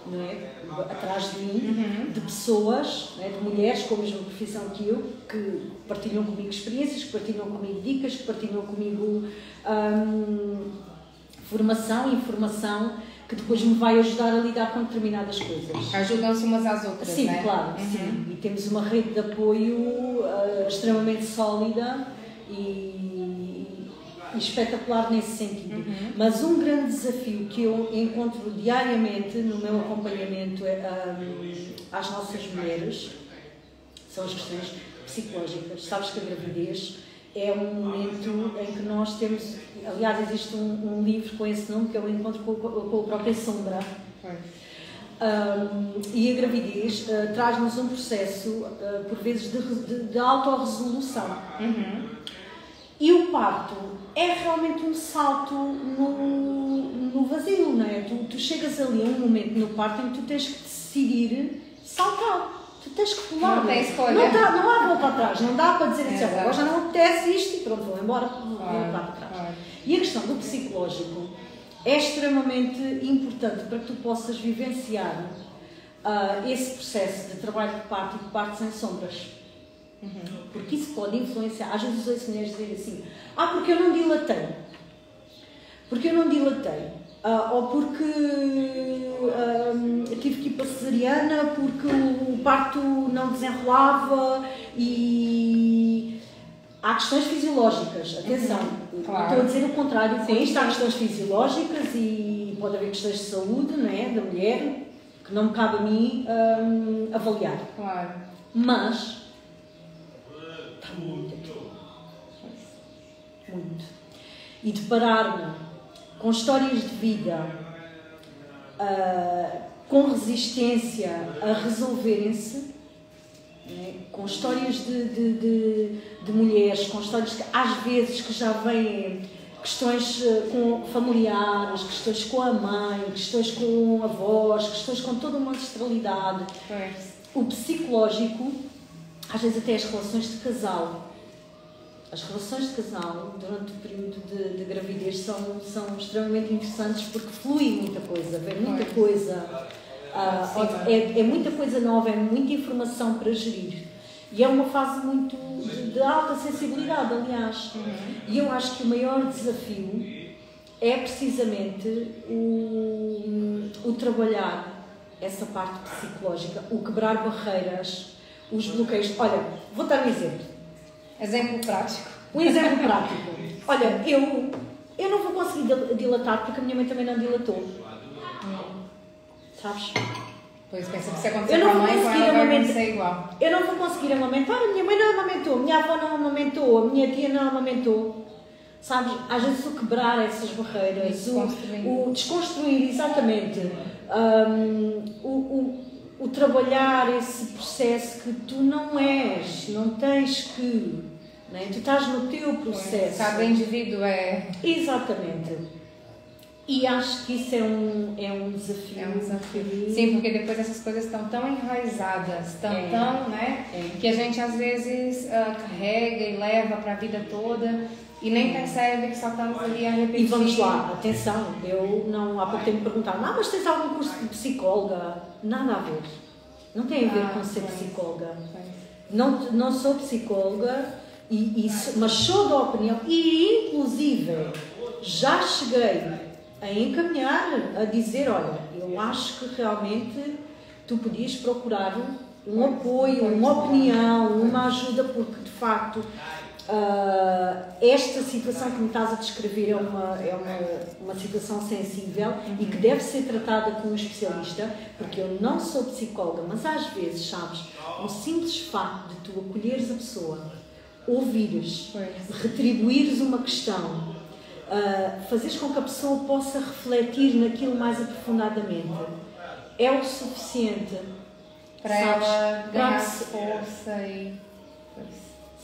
não é? Atrás de mim, de pessoas, não é? De mulheres com a mesma profissão que eu, que partilham comigo experiências, que partilham comigo dicas, que partilham comigo formação e informação que depois me vai ajudar a lidar com determinadas coisas. Ajudam-se umas às outras, sim, não é? Claro, sim. E temos uma rede de apoio extremamente sólida e espetacular nesse sentido. Mas um grande desafio que eu encontro diariamente no meu acompanhamento às nossas mulheres são as questões psicológicas. Sabes que a gravidez é um momento em que nós temos... Aliás, existe um livro com esse nome, que é o Encontro com a Própria Sombra. E a gravidez traz-nos um processo, por vezes, de autorresolução. E o parto é realmente um salto no vazio, não é? Tu chegas ali a um momento no parto em que tu tens que decidir saltar. Tu tens que pular. Não tem escolha. Não há volta atrás. Não dá para dizer assim, agora já não apetece isto e pronto, vou embora. Não dá para trás. E a questão do psicológico é extremamente importante para que tu possas vivenciar esse processo de trabalho de parto e de parto sem sombras. Porque isso pode influenciar. Às vezes ouço mulheres dizerem assim, porque eu não dilatei. Porque eu não dilatei. Ou porque tive que ir para cesariana, porque o parto não desenrolava e... Há questões fisiológicas, atenção, claro. Estou a dizer o contrário com isto, há questões fisiológicas e pode haver questões de saúde, não é, da mulher, que não me cabe a mim avaliar. Claro. Mas está muito aqui. Muito. E deparar-me com histórias de vida, com resistência a resolverem-se, com histórias de mulheres, com histórias que às vezes que já vêm questões com familiares, questões com a mãe, questões com avós, questões com toda uma ancestralidade. O psicológico, às vezes até as relações de casal. As relações de casal durante o período de gravidez são extremamente interessantes porque flui muita coisa, vem muita coisa. É muita coisa nova, é muita informação para gerir e é uma fase muito de alta sensibilidade, aliás. E eu acho que o maior desafio é precisamente o trabalhar essa parte psicológica, o quebrar barreiras, os bloqueios. Olha, vou dar um exemplo. Exemplo prático. Um exemplo prático. Olha, eu não vou conseguir dilatar porque a minha mãe também não dilatou. Sabes? Pois, pensa que se acontecer com a mãe, com ela vai acontecer igual. Eu não vou conseguir amamentar, a minha mãe não amamentou, a minha avó não amamentou, a minha tia não amamentou. Sabes? Às vezes o quebrar essas barreiras, o desconstruir, exatamente, o trabalhar esse processo que tu não és, não tens que, né? Tu estás no teu processo. Cada indivíduo é... Exatamente. E acho que isso é um desafio. É um desafio. Sim, porque depois essas coisas estão tão enraizadas, né? Que a gente às vezes carrega e leva para a vida toda e nem percebe que só estamos ali a repetir. E vamos lá, atenção, eu há pouco tempo me perguntaram, mas tens algum curso de psicóloga? Nada a ver. Não tem a ver com ser psicóloga. Não sou psicóloga, mas sou da opinião e inclusive já cheguei a encaminhar, a dizer, olha, eu acho que realmente tu podias procurar um apoio, uma opinião, uma ajuda, porque de facto esta situação que me estás a descrever é uma situação sensível e que deve ser tratada com um especialista, porque eu não sou psicóloga, mas às vezes, sabes, o simples facto de tu acolheres a pessoa, ouvires, retribuires uma questão, fazeres com que a pessoa possa refletir naquilo mais aprofundadamente é o suficiente para ela ganhar força e...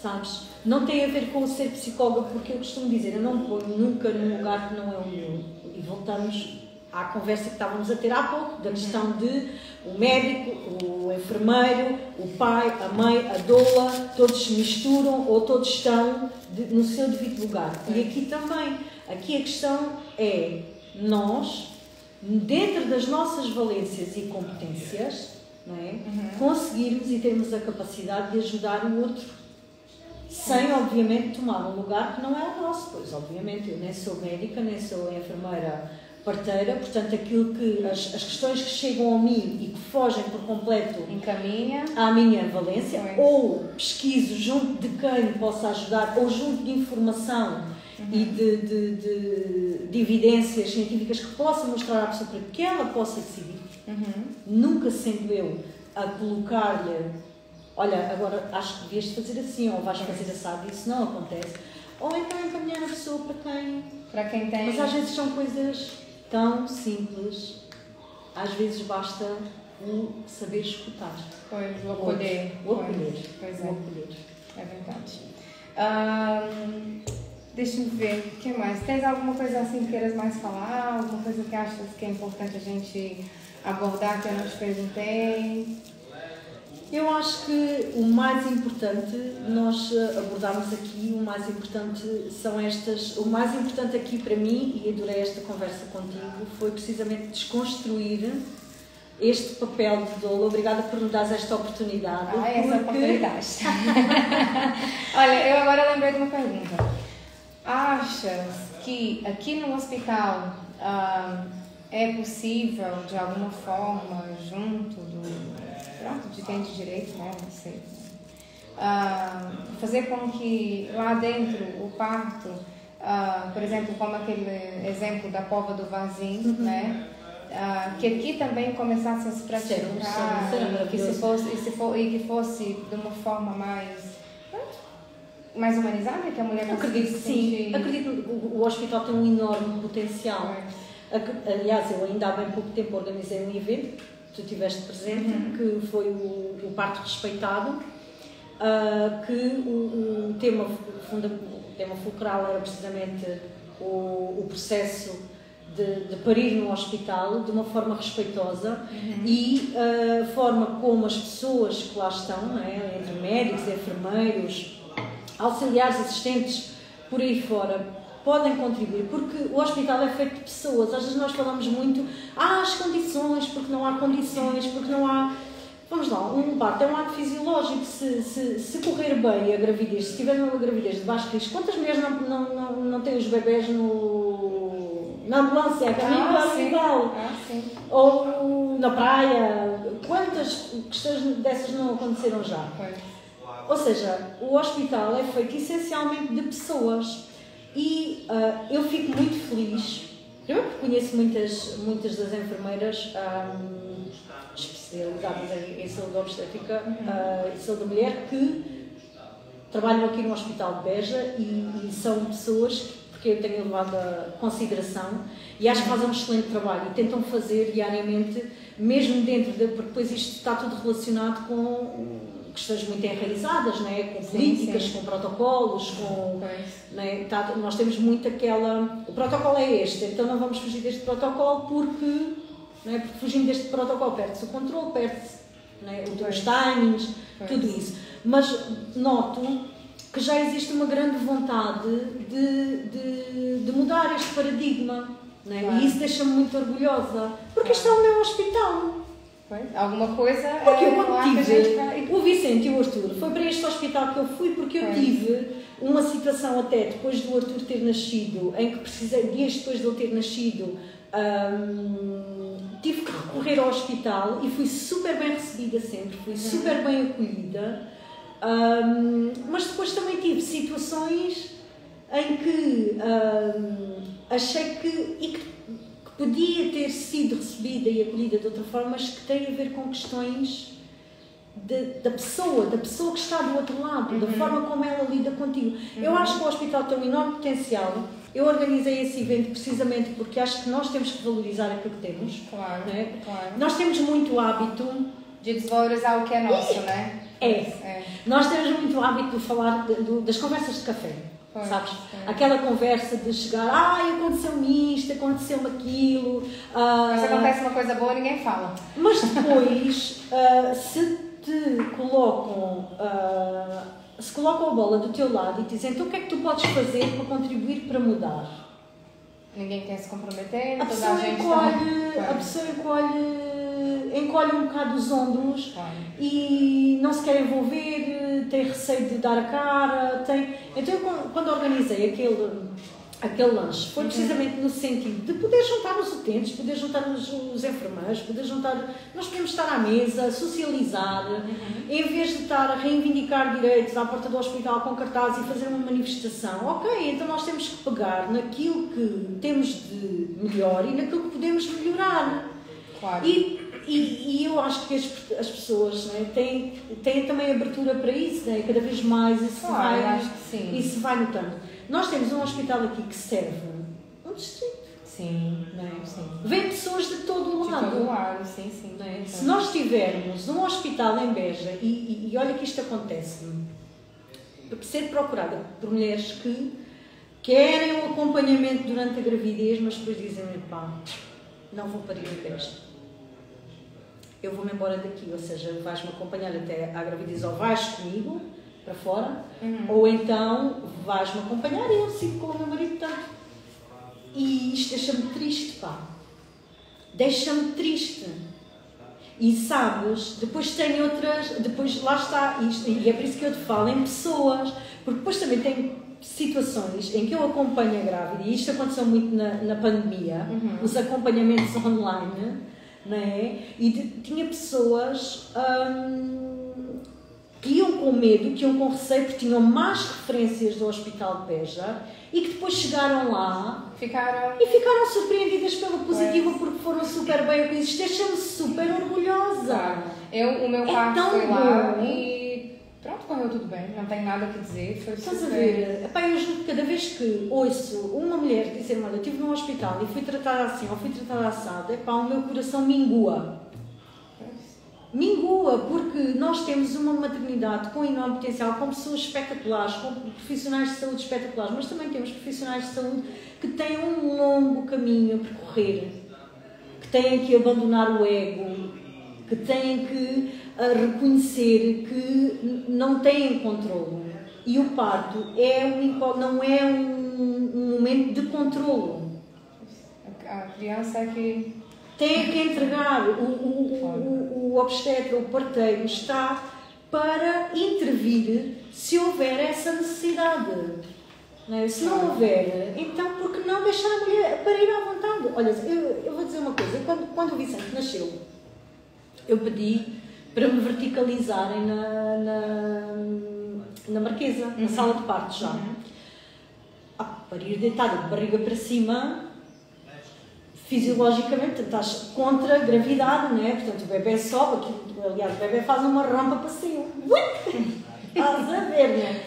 Sabes? Não tem a ver com o ser psicóloga, porque eu costumo dizer, eu não me ponho nunca num lugar que não é o meu. E voltamos à conversa que estávamos a ter há pouco, da questão de o médico, o enfermeiro, o pai, a mãe, a doula, todos se misturam ou todos estão no seu devido lugar. E aqui também. Aqui a questão é nós dentro das nossas valências e competências, não é? Conseguirmos e termos a capacidade de ajudar o outro, sem, obviamente, tomar um lugar que não é o nosso. Pois, obviamente, eu nem sou médica, nem sou enfermeira parteira, portanto, aquilo que as questões que chegam a mim e que fogem por completo encaminha à minha valência, ou pesquiso junto de quem me possa ajudar, ou junto de informação e de evidências científicas que possam mostrar à pessoa para que ela possa decidir. Nunca sendo eu a colocar-lhe, olha, agora acho que devias fazer assim, ou vais fazer assado, isso não acontece. Ou então encaminhar a pessoa para quem tem. Mas às vezes são coisas tão simples, às vezes basta o saber escutar. Pois, o acolher. O acolher. Pois é. O acolher. É verdade. Deixa-me ver, o que mais? Tens alguma coisa assim que queiras mais falar? Alguma coisa que achas que é importante a gente abordar que eu não te perguntei? Eu acho que o mais importante nós abordarmos aqui, o mais importante são estas, o mais importante aqui para mim, e adorei esta conversa contigo, foi precisamente desconstruir este papel de dolo. Obrigada por me dares esta oportunidade. Essa oportunidade. Olha, eu agora lembrei de uma pergunta. Achas que aqui no hospital é possível, de alguma forma, junto de quem de direito, né? Não sei. Fazer com que lá dentro o parto, por exemplo, como aquele exemplo da pova do Varzim, né? Que aqui também começasse a se praticar e que fosse de uma forma mais humanizada, que a mulher acredito que sim. Acredito que o hospital tem um enorme potencial. Aliás, eu ainda há bem pouco tempo organizei um evento, tu estiveste presente, que foi o parto respeitado, que o tema fulcral era precisamente o processo de parir no hospital de uma forma respeitosa e a forma como as pessoas que lá estão, não é? Entre médicos, enfermeiros, auxiliares, assistentes, por aí fora, podem contribuir, porque o hospital é feito de pessoas. Às vezes nós falamos muito, as condições, porque não há condições, porque não há... Vamos lá, um parto é um ato fisiológico. Se correr bem a gravidez, se tiver uma gravidez de baixo risco, quantas mulheres não têm os bebés na ambulância, a caminho para o hospital? Ou na praia? Quantas questões dessas não aconteceram já? Ou seja, o hospital é feito essencialmente de pessoas. E eu fico muito feliz, primeiro porque conheço muitas das enfermeiras especializadas em saúde obstétrica e saúde da mulher que trabalham aqui no Hospital de Beja e são pessoas que eu tenho levado a consideração e acho que fazem um excelente trabalho e tentam fazer diariamente, mesmo dentro porque depois isto está tudo relacionado com questões muito enraizadas, não é? Com políticas, com protocolos, não é? Nós temos muito o protocolo é este, então não vamos fugir deste protocolo porque fugindo deste protocolo perde-se o controle, perde-se, não é? Os timings, tudo isso. Mas noto que já existe uma grande vontade de mudar este paradigma, não é? E isso deixa-me muito orgulhosa, porque isto é o meu hospital. Alguma coisa. Porque eu quando tive o Vicente e o Arthur, foi para este hospital que eu fui porque eu tive uma situação até depois do Arthur ter nascido, em que precisei, dias depois de ele ter nascido, tive que recorrer ao hospital e fui super bem recebida sempre, fui super bem acolhida, mas depois também tive situações em que achei que podia ter sido recebida e acolhida de outra forma, mas que tem a ver com questões da pessoa que está do outro lado, da forma como ela lida contigo. Eu acho que o hospital tem um enorme potencial. Eu organizei esse evento precisamente porque acho que nós temos que valorizar aquilo que temos. Claro. Nós temos muito hábito de desvalorizar o que é nosso, né? Nós temos muito hábito de falar das conversas de café. Sabes? Aquela conversa de chegar, aconteceu-me isto, aconteceu-me aquilo. Mas acontece uma coisa boa, ninguém fala. Mas depois, se te colocam a bola do teu lado e te dizem, então o que é que tu podes fazer para contribuir para mudar? Ninguém quer se comprometer, a pessoa encolhe um bocado os ombros e não se quer envolver, tem receio de dar a cara. Então, quando organizei aquele lanche, foi precisamente no sentido de poder juntar os utentes, poder juntar os enfermeiros, poder juntar. Nós podemos estar à mesa, socializar, em vez de estar a reivindicar direitos à porta do hospital com cartazes e fazer uma manifestação. Ok, então nós temos que pegar naquilo que temos de melhor e naquilo que podemos melhorar. Claro. E eu acho que as pessoas, né, têm também abertura para isso, né? Cada vez mais isso vai notando. Nós temos um hospital aqui que serve um distrito. Sim, né? Sim. Vêm pessoas de todo o lado. De todo o lado, sim. Né? Se nós tivermos um hospital em Beja, e olha que isto acontece, ser procurada por mulheres que querem um acompanhamento durante a gravidez, mas depois dizem, pá, não vou parir em Beja. Eu vou-me embora daqui, ou seja, vais-me acompanhar até à gravidez ou vais comigo para fora, ou então vais-me acompanhar e eu sigo com o meu marido tanto. E isto deixa-me triste, pá. Deixa-me triste. E sabes, depois tem outras, depois lá está isto, e é por isso que eu te falo em pessoas, porque depois também tem situações em que eu acompanho a grávida, e isto aconteceu muito na pandemia, os acompanhamentos online, não é? E tinha pessoas que iam com medo, que iam com receio, porque tinham más referências do Hospital de Beja e que depois chegaram lá e ficaram surpreendidas pelo positivo porque foram super bem acolhidos. Deixa-me super orgulhosa. Claro. O meu parto foi lá e pronto, correu tudo bem, não tenho nada a dizer. Estás a ver? Epá, eu juro que cada vez que ouço uma mulher dizer, olha, eu estive num hospital e fui tratada assim ou fui tratada assada, epá, o meu coração mingua. Mingua, porque nós temos uma maternidade com enorme potencial, com pessoas espetaculares, com profissionais de saúde espetaculares, mas também temos profissionais de saúde que têm um longo caminho a percorrer, que têm que abandonar o ego, que têm que reconhecer que não têm controle. E o parto não é um momento de controle. A criança é que tem que entregar. O obstetra, o parteiro, está para intervir se houver essa necessidade. Não é? Se não houver, então por que não deixar a mulher para ir à vontade? Olha, eu vou dizer uma coisa. Quando o Vicente nasceu, eu pedi para me verticalizarem na Marquesa, na sala de partos já. Parir deitada de barriga para cima, fisiologicamente, estás contra a gravidade, não é? Portanto, o bebê sobe, aliás, o bebê faz uma rampa para cima. Estás a ver, não é?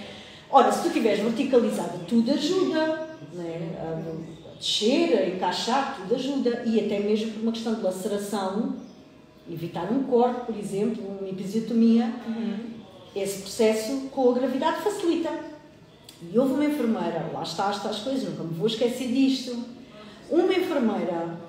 Ora, se tu estiveres verticalizado, tudo ajuda, não é? A descer, a encaixar, tudo ajuda. E até mesmo por uma questão de laceração, evitar um corte, por exemplo, uma episiotomia, esse processo com a gravidade facilita. E houve uma enfermeira, lá está estas coisas, nunca me vou esquecer disto. Uma enfermeira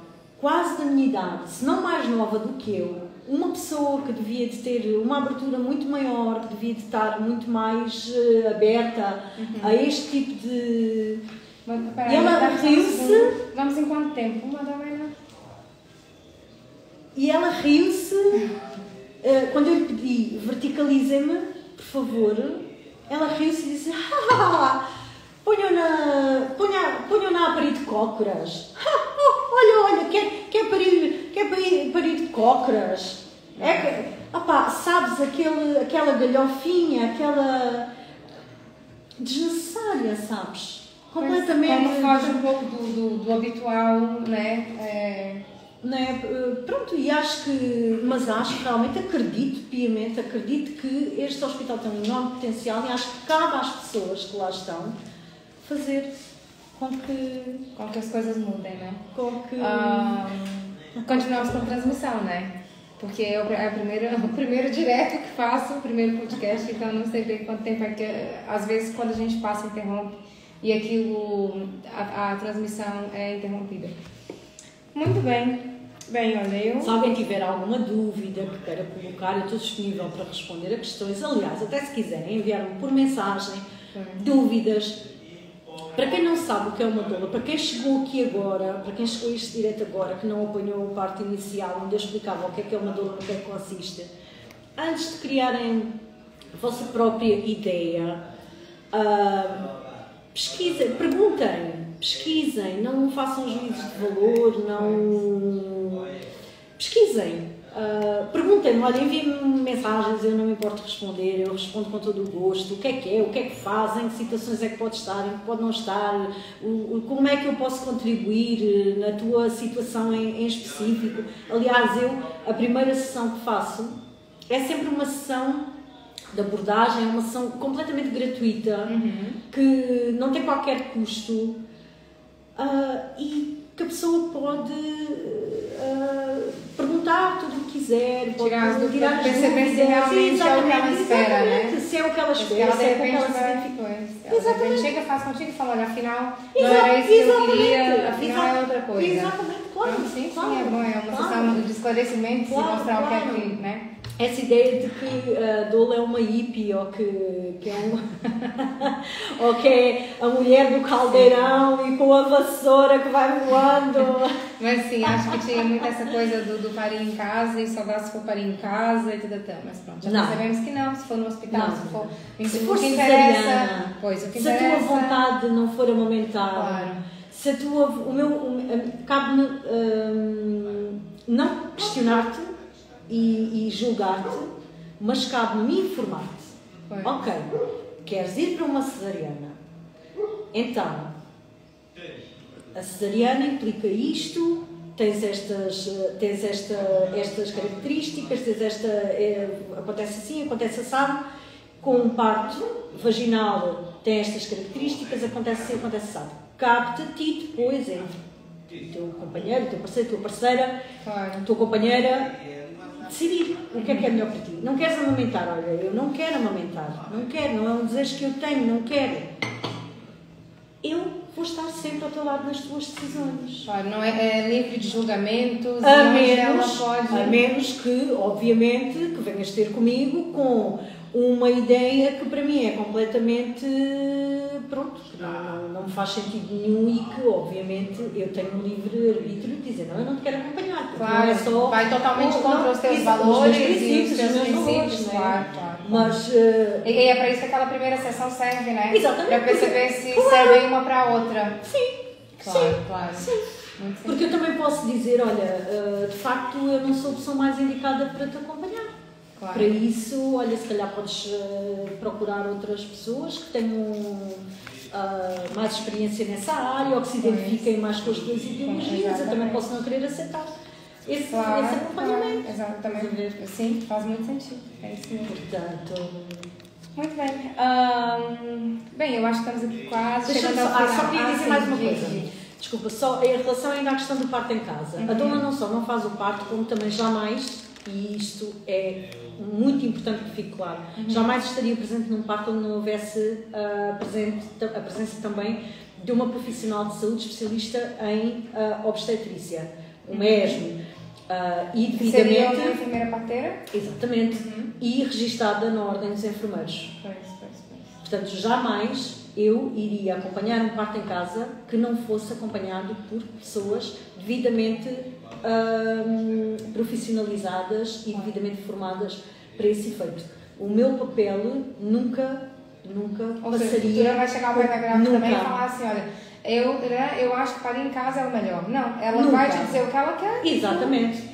quase da minha idade, se não mais nova do que eu, uma pessoa que devia de ter uma abertura muito maior, que devia de estar muito mais aberta a este tipo de... E ela riu-se... Vamos em quanto tempo, Madalena? E ela riu-se quando eu lhe pedi, verticaliza-me, por favor. Ela riu-se e disse, ponham na a parir de cócoras. Olha, quer parir de cócoras. Sabes, aquela galhofinha, aquela desnecessária, sabes? Completamente. Como foge um pouco do habitual, né? Pronto, e acho que realmente acredito que este hospital tem um enorme potencial e acho que cabe às pessoas que lá estão fazer com que as coisas mudem, né? Continuamos com a transmissão, né? Porque é o primeiro direto que faço, o primeiro podcast, então não sei bem quanto tempo é que... Às vezes, quando a gente passa, interrompe e a transmissão é interrompida. Muito bem. Bem, olha, Se alguém tiver alguma dúvida que queira colocar, eu estou disponível para responder a questões. Aliás, até se quiserem enviar-me por mensagem dúvidas, Para quem não sabe o que é uma doula, para quem chegou aqui agora, para quem chegou a este direto agora, que não apanhou a parte inicial, onde eu explicava o que é uma doula, no que é que consiste, antes de criarem a vossa própria ideia, pesquisem, perguntem, pesquisem, não façam juízos de valor, não... Pesquisem. Perguntem-me, olha, enviem-me mensagens, eu não me importo responder, eu respondo com todo o gosto, o que é que fazem, que situações é que pode estar, em que pode não estar, como é que eu posso contribuir na tua situação em específico. Aliás, a primeira sessão que faço é sempre uma sessão de abordagem, é uma sessão completamente gratuita, que não tem qualquer custo e que a pessoa pode perguntar tudo o que quiser, pode tirar as dúvidas, perceber se realmente é o que ela espera, né? Se é o que ela espera, ela se é o que ela exatamente. Chega, faz contigo e fala, olha, afinal, não era isso que eu queria, afinal é outra coisa. Exatamente, claro. Então, sim, claro, é bom, é uma sessão de esclarecimento, claro, de mostrar o que é claro. que, né? Essa ideia de que a doula é uma hippie ou que é ou que é a mulher do caldeirão e com a vassoura que vai voando. Mas sim, acho que tinha muito essa coisa do parir em casa e só dá se for parir em casa e tudo. Mas pronto, já percebemos que não, se for no hospital, se for o que interessa, pois, o que se interessa, a tua vontade não for amamentar, claro. Se a tua, cabe-me não questionar-te e julgar-te, mas cabe-me informar-te. Ok, queres ir para uma cesariana? Então, a cesariana implica isto, tens estas características, acontece assim, acontece assado. Com um parto vaginal tem estas características, acontece assim, acontece assado. Cabe-te a ti depois, o teu companheiro, o teu parceiro, a tua parceira, a tua companheira, decidir o que é melhor para ti. Não queres amamentar? Olha, eu não quero amamentar, não é um desejo que eu tenho, não quero. Eu vou estar sempre ao teu lado nas tuas decisões. Claro, não é livre de julgamentos, a menos que, obviamente, que venhas ter comigo com uma ideia que para mim é completamente, pronto, não me faz sentido nenhum e que, obviamente, eu tenho um livre arbítrio de dizer, não, eu não te quero acompanhar. Claro, não é só, vai totalmente contra os teus valores e os teus princípios, claro. Mas, e é para isso que aquela primeira sessão serve, né? Exatamente. Para perceber se servem uma para a outra. Sim, claro. Sim. Porque eu também posso dizer, olha, de facto eu não sou a pessoa mais indicada para te acompanhar. Claro. Para isso, olha, se calhar podes procurar outras pessoas que tenham mais experiência nessa área ou que se identifiquem mais com as tuas ideologias. Eu também posso não querer aceitar esse acompanhamento. Claro. Exatamente. Sim, faz muito sentido. É isso mesmo. Portanto... Muito bem. Bem, eu acho que estamos aqui quase chegando ao final. Só queria dizer mais uma coisa. Desculpa, só em relação ainda à questão do parto em casa. A doula não só não faz o parto, como também jamais, e isto é muito importante que fique claro, jamais estaria presente num parto onde não houvesse a presença também de uma profissional de saúde especialista em obstetrícia, o mesmo. E devidamente... Seria uma enfermeira parteira? Exatamente. E registada na Ordem dos Enfermeiros. Portanto, jamais eu iria acompanhar um parto em casa que não fosse acompanhado por pessoas devidamente profissionalizadas e devidamente formadas para esse efeito. O meu papel nunca passaria... Ela vai chegar ao pé da grávida também e falar assim, olha, eu acho que parir em casa é o melhor. Não, ela vai te dizer o que ela quer. Exatamente,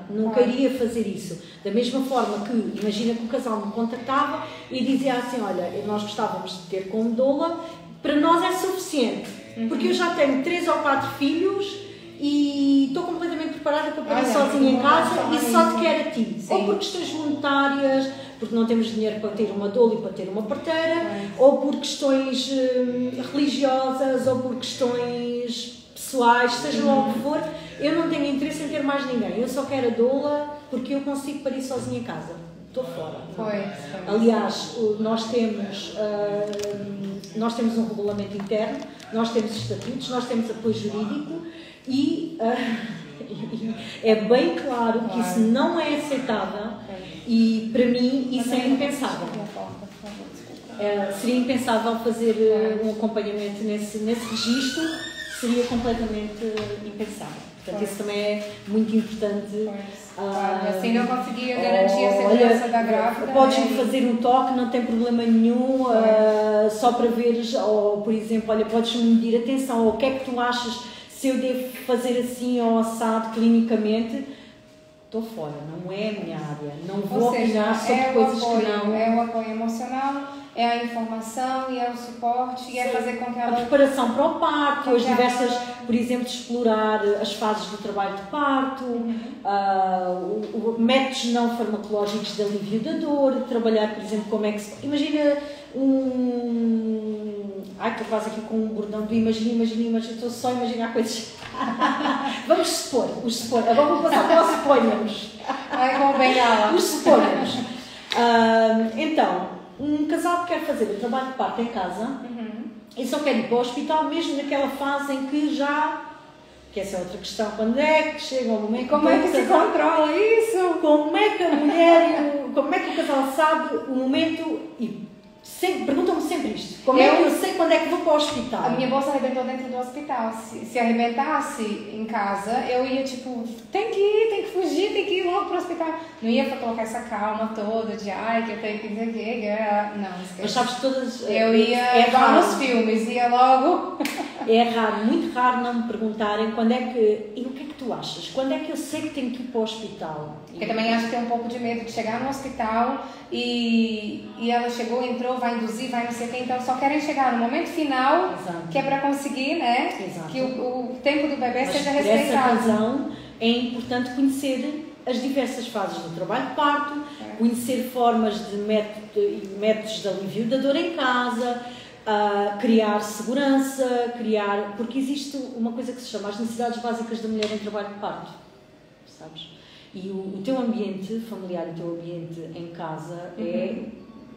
nunca iria fazer isso. Da mesma forma que, imagina que o casal me contactava e dizia assim, olha, nós gostávamos de ter como doula, para nós é suficiente, porque eu já tenho 3 ou 4 filhos e estou completamente preparada para parir sozinha em casa e só te quero a ti. Sim. Ou por questões monetárias, porque não temos dinheiro para ter uma doula e para ter uma parteira, ou por questões religiosas, ou por questões pessoais, seja lá o que for, eu não tenho interesse em ter mais ninguém. Eu só quero a doula porque eu consigo parir sozinha em casa. Estou fora. Aliás, nós temos um regulamento interno, nós temos estatutos, nós temos apoio jurídico e é bem claro que isso não é aceitável e para mim isso é impensável. Seria impensável fazer um acompanhamento nesse registro, seria completamente impensável. Portanto, isso também é muito importante. Assim não conseguia garantir a segurança da grávida. Podes-me fazer um toque, não tem problema nenhum, só para veres, ou por exemplo, olha, podes-me medir atenção, ou o que é que tu achas, se eu devo fazer assim ou assado clinicamente. Estou fora, não é a minha área, não vou opinar sobre coisas que não... É o apoio emocional, é a informação e é o suporte, e é fazer com que ela... A preparação para o parto, as diversas, por exemplo, explorar as fases do trabalho de parto, métodos não farmacológicos de alívio da dor, trabalhar, por exemplo, como é que se... Imagina estou quase aqui com um bordão do imagina, estou só a imaginar coisas. Vamos supor, agora vou passar para os suponhamos. Com bengala. Os suponhamos. Então, um casal que quer fazer o trabalho de parto em casa e só quer ir para o hospital mesmo naquela fase em que já... Que essa é outra questão, quando é que chega o momento... Como é que se controla isso? Como é que a mulher, como é que o casal sabe o momento... Perguntam-me sempre isto. Como é que eu sei quando é que vou para o hospital? A minha bolsa arrebentou dentro do hospital. Se arrebentasse em casa, eu ia tipo, tem que ir, tem que fugir, tem que ir logo para o hospital. Não ia para colocar essa calma toda de que eu tenho que dizer. Não, esquece. Mas sabes todas... Eu ia igual nos filmes, ia logo. É raro, muito raro não me perguntarem quando é que... E o que é que tu achas? Quando é que eu sei que tenho que ir para o hospital? Porque também acho que tem um pouco de medo de chegar no hospital e ela chegou, entrou, vai induzir, vai não sei o que, então só querem chegar no momento final, que é para conseguir, né? Que o tempo do bebê seja respeitado. Por essa razão é importante conhecer as diversas fases do trabalho de parto, conhecer formas de métodos de alívio da dor em casa, criar segurança, porque existe uma coisa que se chama as necessidades básicas da mulher em trabalho de parto, sabes? E o teu ambiente familiar, o teu ambiente em casa é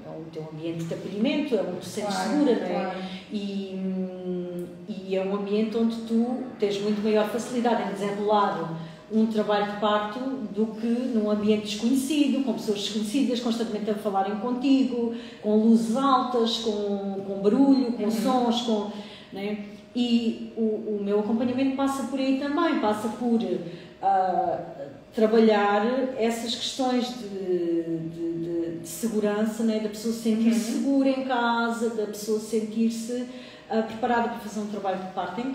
o teu ambiente de acolhimento, é onde tu sentes segura, não é? E é um ambiente onde tu tens muito maior facilidade em desenrolar um trabalho de parto do que num ambiente desconhecido, com pessoas desconhecidas constantemente a falarem contigo, com luzes altas, com barulho, com sons, né? E o meu acompanhamento passa por aí também, passa por trabalhar essas questões de segurança, né? Da pessoa se sentir segura em casa, da pessoa sentir-se preparada para fazer um trabalho de parto em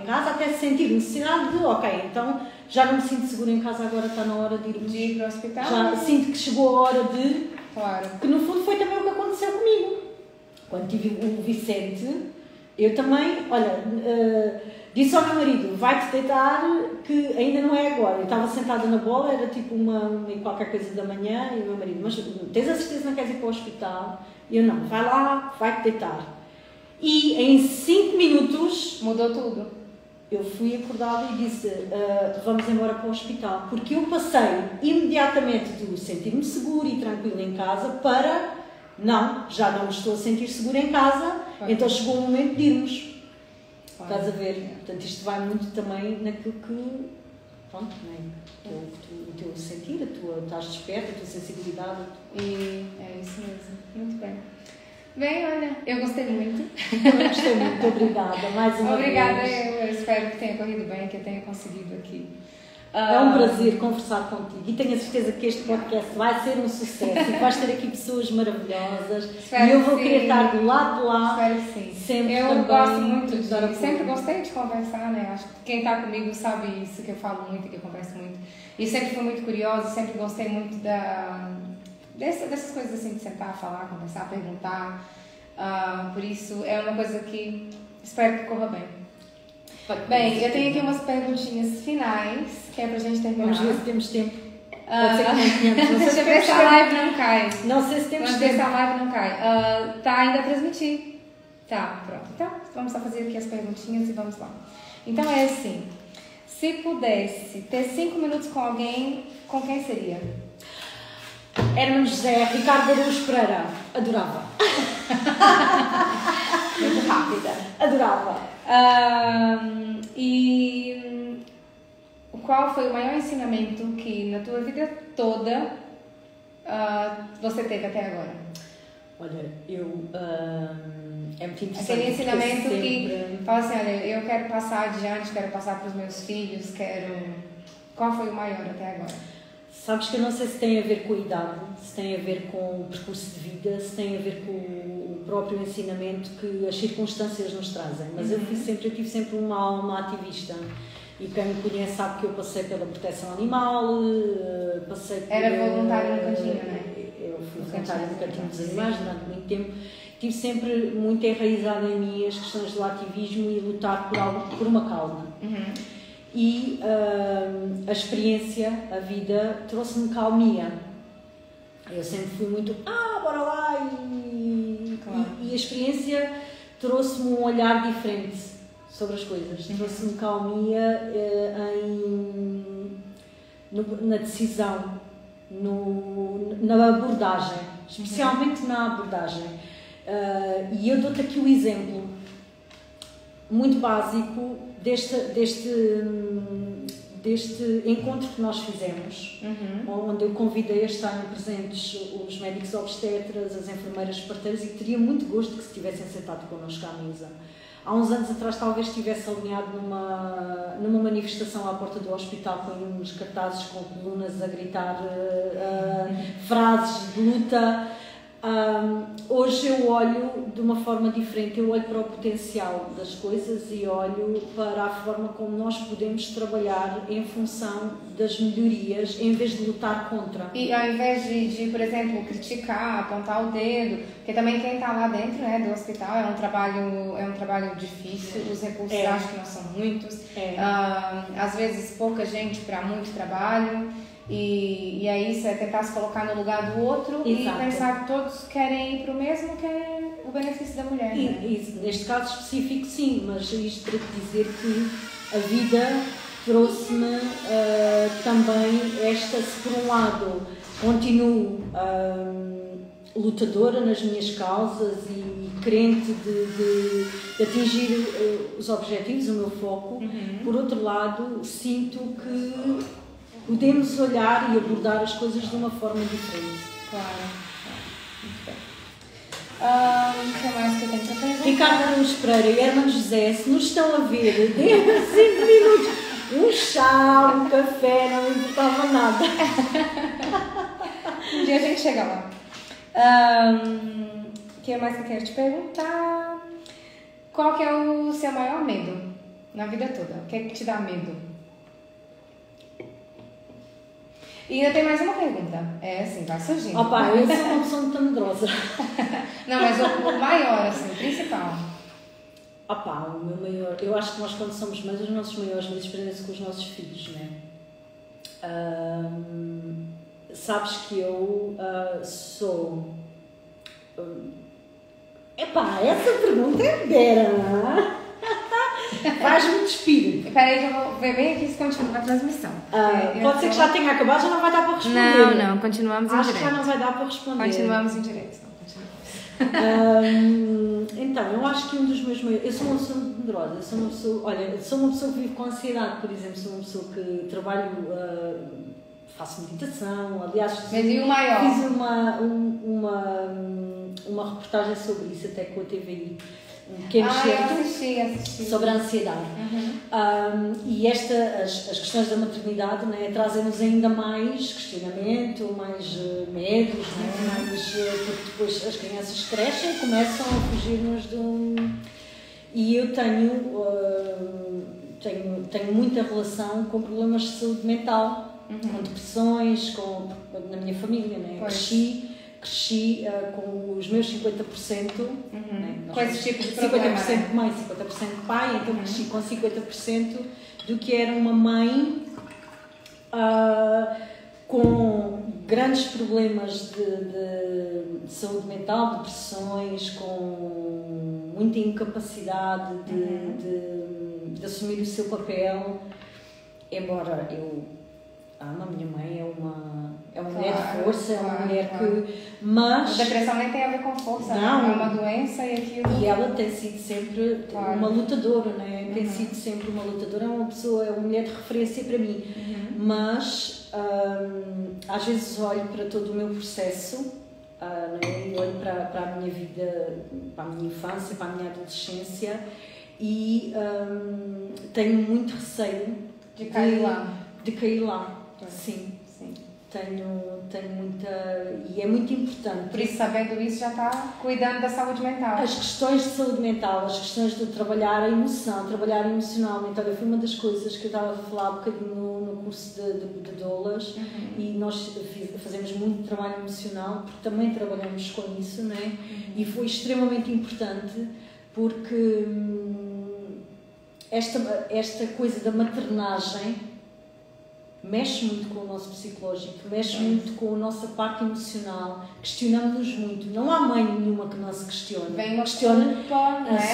casa, até sentir necessidade de, ok, então já não me sinto segura em casa, agora está na hora de ir para o hospital. Já sinto que chegou a hora de... Claro. Que no fundo foi também o que aconteceu comigo. Quando tive o Vicente, eu também, olha, disse ao meu marido, vai-te deitar, que ainda não é agora. Eu estava sentada na bola, era tipo qualquer coisa da manhã, e o meu marido, mas tens a certeza que não queres ir para o hospital? E eu, não, vai lá, vai-te deitar. E em 5 minutos... Mudou tudo. Eu fui acordada e disse, vamos embora para o hospital. Porque eu passei imediatamente de sentir-me segura e tranquila em casa para, não, já não me estou a sentir segura em casa, então chegou o momento de irmos. Estás a ver? Portanto, isto vai muito também naquilo que, pronto, né? O teu sentir, estás desperta, a tua sensibilidade. E é isso mesmo. Muito bem. Bem, olha, eu gostei muito. Eu gostei muito, obrigada. Mais uma Obrigada, vez. eu espero que tenha corrido bem, que eu tenha conseguido aqui. É um prazer conversar contigo e tenho a certeza que este podcast vai ser um sucesso e vais ter aqui pessoas maravilhosas. Espero e eu vou que querer estar do lado de lá. Espero que sim. Sempre eu também gosto muito de... Sempre gostei de conversar, né? Acho que quem está comigo sabe isso, que eu falo muito, que eu converso muito. E sempre fui muito curiosa, sempre gostei muito dessas coisas assim, de sentar, falar, conversar, perguntar. Por isso, é uma coisa que espero que corra bem. Bem, eu tenho aqui umas perguntinhas finais, que é pra gente terminar. Vamos ver se temos tempo. Pode ser que não tenhamos. Não sei Deixa eu ver se a live não cai. Não sei se temos tempo. Vamos ver se a live não cai. Tá ainda a transmitir. Tá, pronto. Então, vamos só fazer aqui as perguntinhas e vamos lá. Então é assim, se pudesse ter 5 minutos com alguém, com quem seria? Hermano José, Ricardo Araújo Pereira. Adorava. Muito rápida. Adorava. E qual foi o maior ensinamento que na tua vida toda você teve até agora? Olha, é muito interessante. Aquele ensinamento que fala assim, olha, eu quero passar adiante, quero passar para os meus filhos, Qual foi o maior até agora? Sabes que eu não sei se tem a ver com a idade, se tem a ver com o percurso de vida, se tem a ver com o próprio ensinamento que as circunstâncias nos trazem. Mas eu tive sempre uma alma ativista. E quem me conhece sabe que eu passei pela proteção animal, passei por... Era voluntária no cantinho, não é? Eu fui voluntária no cantinho dos animais durante muito tempo. Tive sempre muito enraizada em mim as questões do ativismo e lutar por uma causa. E a experiência, a vida, trouxe-me calmia. Eu sempre fui muito, bora lá! E a experiência trouxe-me um olhar diferente sobre as coisas. Trouxe-me calmia na decisão, na abordagem, especialmente na abordagem. E eu dou-te aqui o exemplo muito básico deste encontro que nós fizemos, onde eu convidei a estarem presentes os médicos obstetras, as enfermeiras parteiras, e que teria muito gosto que se tivessem sentado connosco à mesa. Há uns anos atrás talvez estivesse alinhado numa manifestação à porta do hospital com uns cartazes com colunas a gritar frases de luta. Hoje eu olho de uma forma diferente, eu olho para o potencial das coisas e olho para a forma como nós podemos trabalhar em função das melhorias, em vez de lutar contra. E ao invés de por exemplo, criticar, apontar o dedo, porque também quem está lá dentro, né, do hospital é um trabalho difícil, os recursos acho que não são muitos, às vezes pouca gente para muito trabalho. E é isso, é tentar se colocar no lugar do outro. Exato. E pensar que todos querem ir para o mesmo, que é o benefício da mulher. Neste caso específico sim, mas isto para te dizer que a vida trouxe-me também se por um lado continuo lutadora nas minhas causas e crente de atingir os objetivos, o meu foco, por outro lado sinto que podemos olhar e abordar as coisas de uma forma diferente. Claro. Muito bem. O que mais que eu tenho para perguntar? Ricardo Araújo Pereira e Hermano José, se nos estão a ver dentro de 5 minutos, um chá, um café, não importava nada. Um dia a gente chega lá. O que mais que eu quero te perguntar? Qual que é o seu maior medo na vida toda? O que é que te dá medo? E ainda tem mais uma pergunta. É assim, vai surgindo. Opa, eu sou uma pessoa muito medrosa. Não, mas o maior, assim, o principal. Opa, o meu maior... Eu acho que nós quando somos mães, os nossos maiores medos prendem-se com os nossos filhos, não é? Sabes que eu sou... Epá, essa pergunta é vera. Faz-me despir. Espera aí que eu vou ver bem aqui se continua a transmissão. Pode ser que já tenha acabado, já não vai dar para responder. Não, continuamos em direto. Acho que já não vai dar para responder. Continuamos em direto. Então, eu acho que um dos meus maiores... Eu sou uma pessoa muito medrosa. Eu sou uma pessoa que vive com ansiedade, por exemplo. Sou uma pessoa que trabalho... faço meditação, aliás, fiz uma reportagem sobre isso até com a TVI, um pequeno assisti. Sobre a ansiedade. E as questões da maternidade, né, trazem-nos ainda mais questionamento, mais medos, né, porque depois as crianças crescem e começam a fugir-nos E eu tenho muita relação com problemas de saúde mental, com depressões, na minha família, né? Cresci com os meus 50%, né? Com esse tipo de problema, 50% de mãe, 50% de pai, então cresci com 50% do que era uma mãe com grandes problemas de saúde mental, depressões, com muita incapacidade de assumir o seu papel, embora eu amo a minha mãe, é uma mulher de força, é uma mulher que... Mas... A depressão nem tem a ver com força, não, é uma doença e aquilo... E ela tem sido sempre uma lutadora, né? Tem sido sempre uma lutadora, é uma mulher de referência para mim. Mas, às vezes olho para todo o meu processo E olho para a minha vida, para a minha infância, para a minha adolescência e tenho muito receio de cair lá. De cair lá, sim. Tenho muita... E é muito importante. Por isso, sabendo isso, já está cuidando da saúde mental. As questões de saúde mental, as questões de trabalhar a emoção, trabalhar emocionalmente. Olha, foi uma das coisas que eu estava a falar um bocadinho no curso de doulas e nós fazemos muito trabalho emocional porque também trabalhamos com isso, não é? E foi extremamente importante porque esta coisa da maternagem mexe muito com o nosso psicológico, mexe muito com a nossa parte emocional, questionamos-nos muito. Não há mãe nenhuma que não se questione. Questiona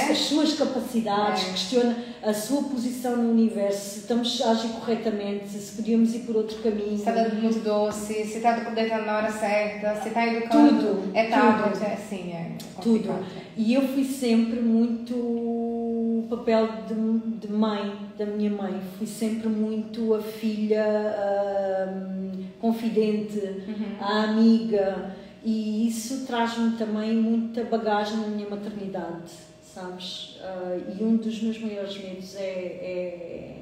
as suas capacidades, questiona a sua posição no universo, se estamos a agir corretamente, se podíamos ir por outro caminho. Se está dando muito doce, se está deitando na hora certa, se está educando. Tudo. É tablet, tudo. Assim, é complicado. Tudo. E eu fui sempre muito o papel de mãe, da minha mãe. Fui sempre muito a filha confidente, a amiga. E isso traz-me também muita bagagem na minha maternidade, sabes? E um dos meus maiores medos é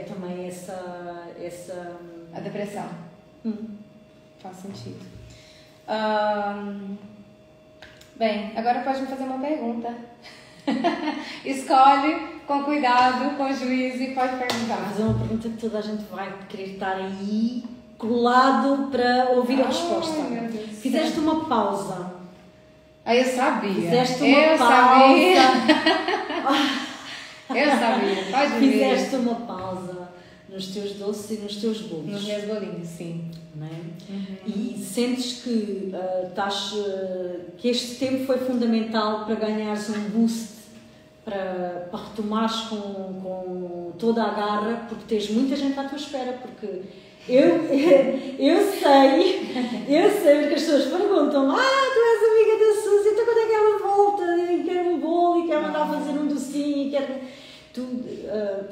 também essa... A depressão. Faz sentido. Bem, agora pode me fazer uma pergunta. Escolhe com cuidado, com juízo e pode perguntar. Vou fazer uma pergunta que toda a gente vai querer estar aí colado para ouvir a resposta. Fizeste uma pausa. Eu sabia. Fizeste uma pausa. Eu sabia. Pode ver. Fizeste uma pausa nos teus doces e nos teus bolos. Nos meus bolinhos, sim. Não é? E sentes que, que este tempo foi fundamental para ganhares um boost, para retomares com toda a garra, porque tens muita gente à tua espera, porque eu sei, porque as pessoas perguntam, tu és amiga da Suzy, então quando é que ela volta? E quer um bolo, e quer mandar fazer um docinho, e quer... Tu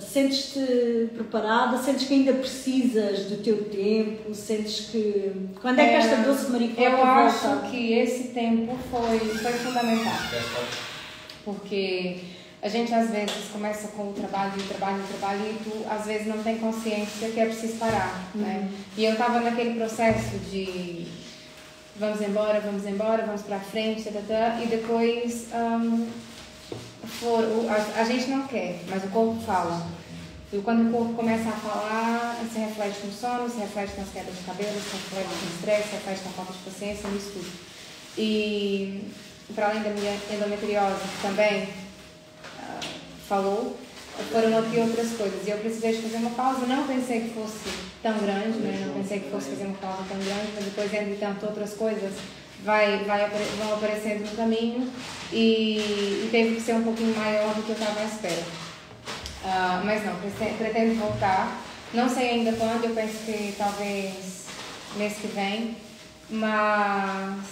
sentes-te preparada? Sentes que ainda precisas do teu tempo? Sentes que... Quando é que esta doce maricota volta? Eu acho que esse tempo foi fundamental. Porque a gente às vezes começa com o trabalho e tu às vezes não tem consciência que é preciso parar, né? E eu estava naquele processo de vamos embora, vamos pra frente, e depois... a gente não quer, mas o corpo fala. E quando o corpo começa a falar, se reflete no sono, se reflete nas quedas de cabelo, se reflete no estresse, se reflete na falta de paciência, nisso tudo. E para além da minha endometriose, que também falou, foram aqui outras coisas. E eu precisei de fazer uma pausa. Não pensei que fosse tão grande, né? Não pensei que fosse fazer uma pausa tão grande, mas depois, entre tanto outras coisas, vão aparecendo no caminho e teve que ser um pouquinho maior do que eu estava à espera. Mas não, pretendo voltar. Não sei ainda quando, eu penso que talvez mês que vem, mas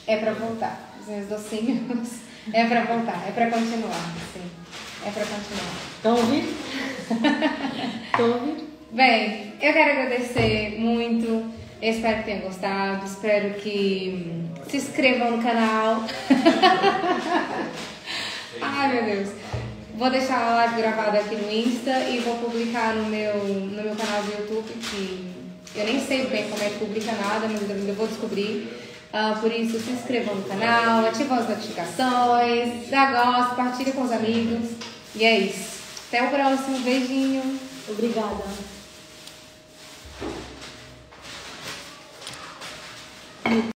é para voltar. Os meus docinhos é para voltar, é para continuar, sim. É para continuar. Estão a ouvir? Estão a ouvir? Bem, eu quero agradecer muito. Eu espero que tenham gostado, espero que se inscrevam no canal. Ai, meu Deus. Vou deixar a live gravada aqui no Insta e vou publicar no meu canal do YouTube, que eu nem sei bem como é que publica nada, mas eu ainda vou descobrir. Por isso, se inscrevam no canal, ativam as notificações, dá gosto, partilha com os amigos. E é isso. Até o próximo. Beijinho. Obrigada.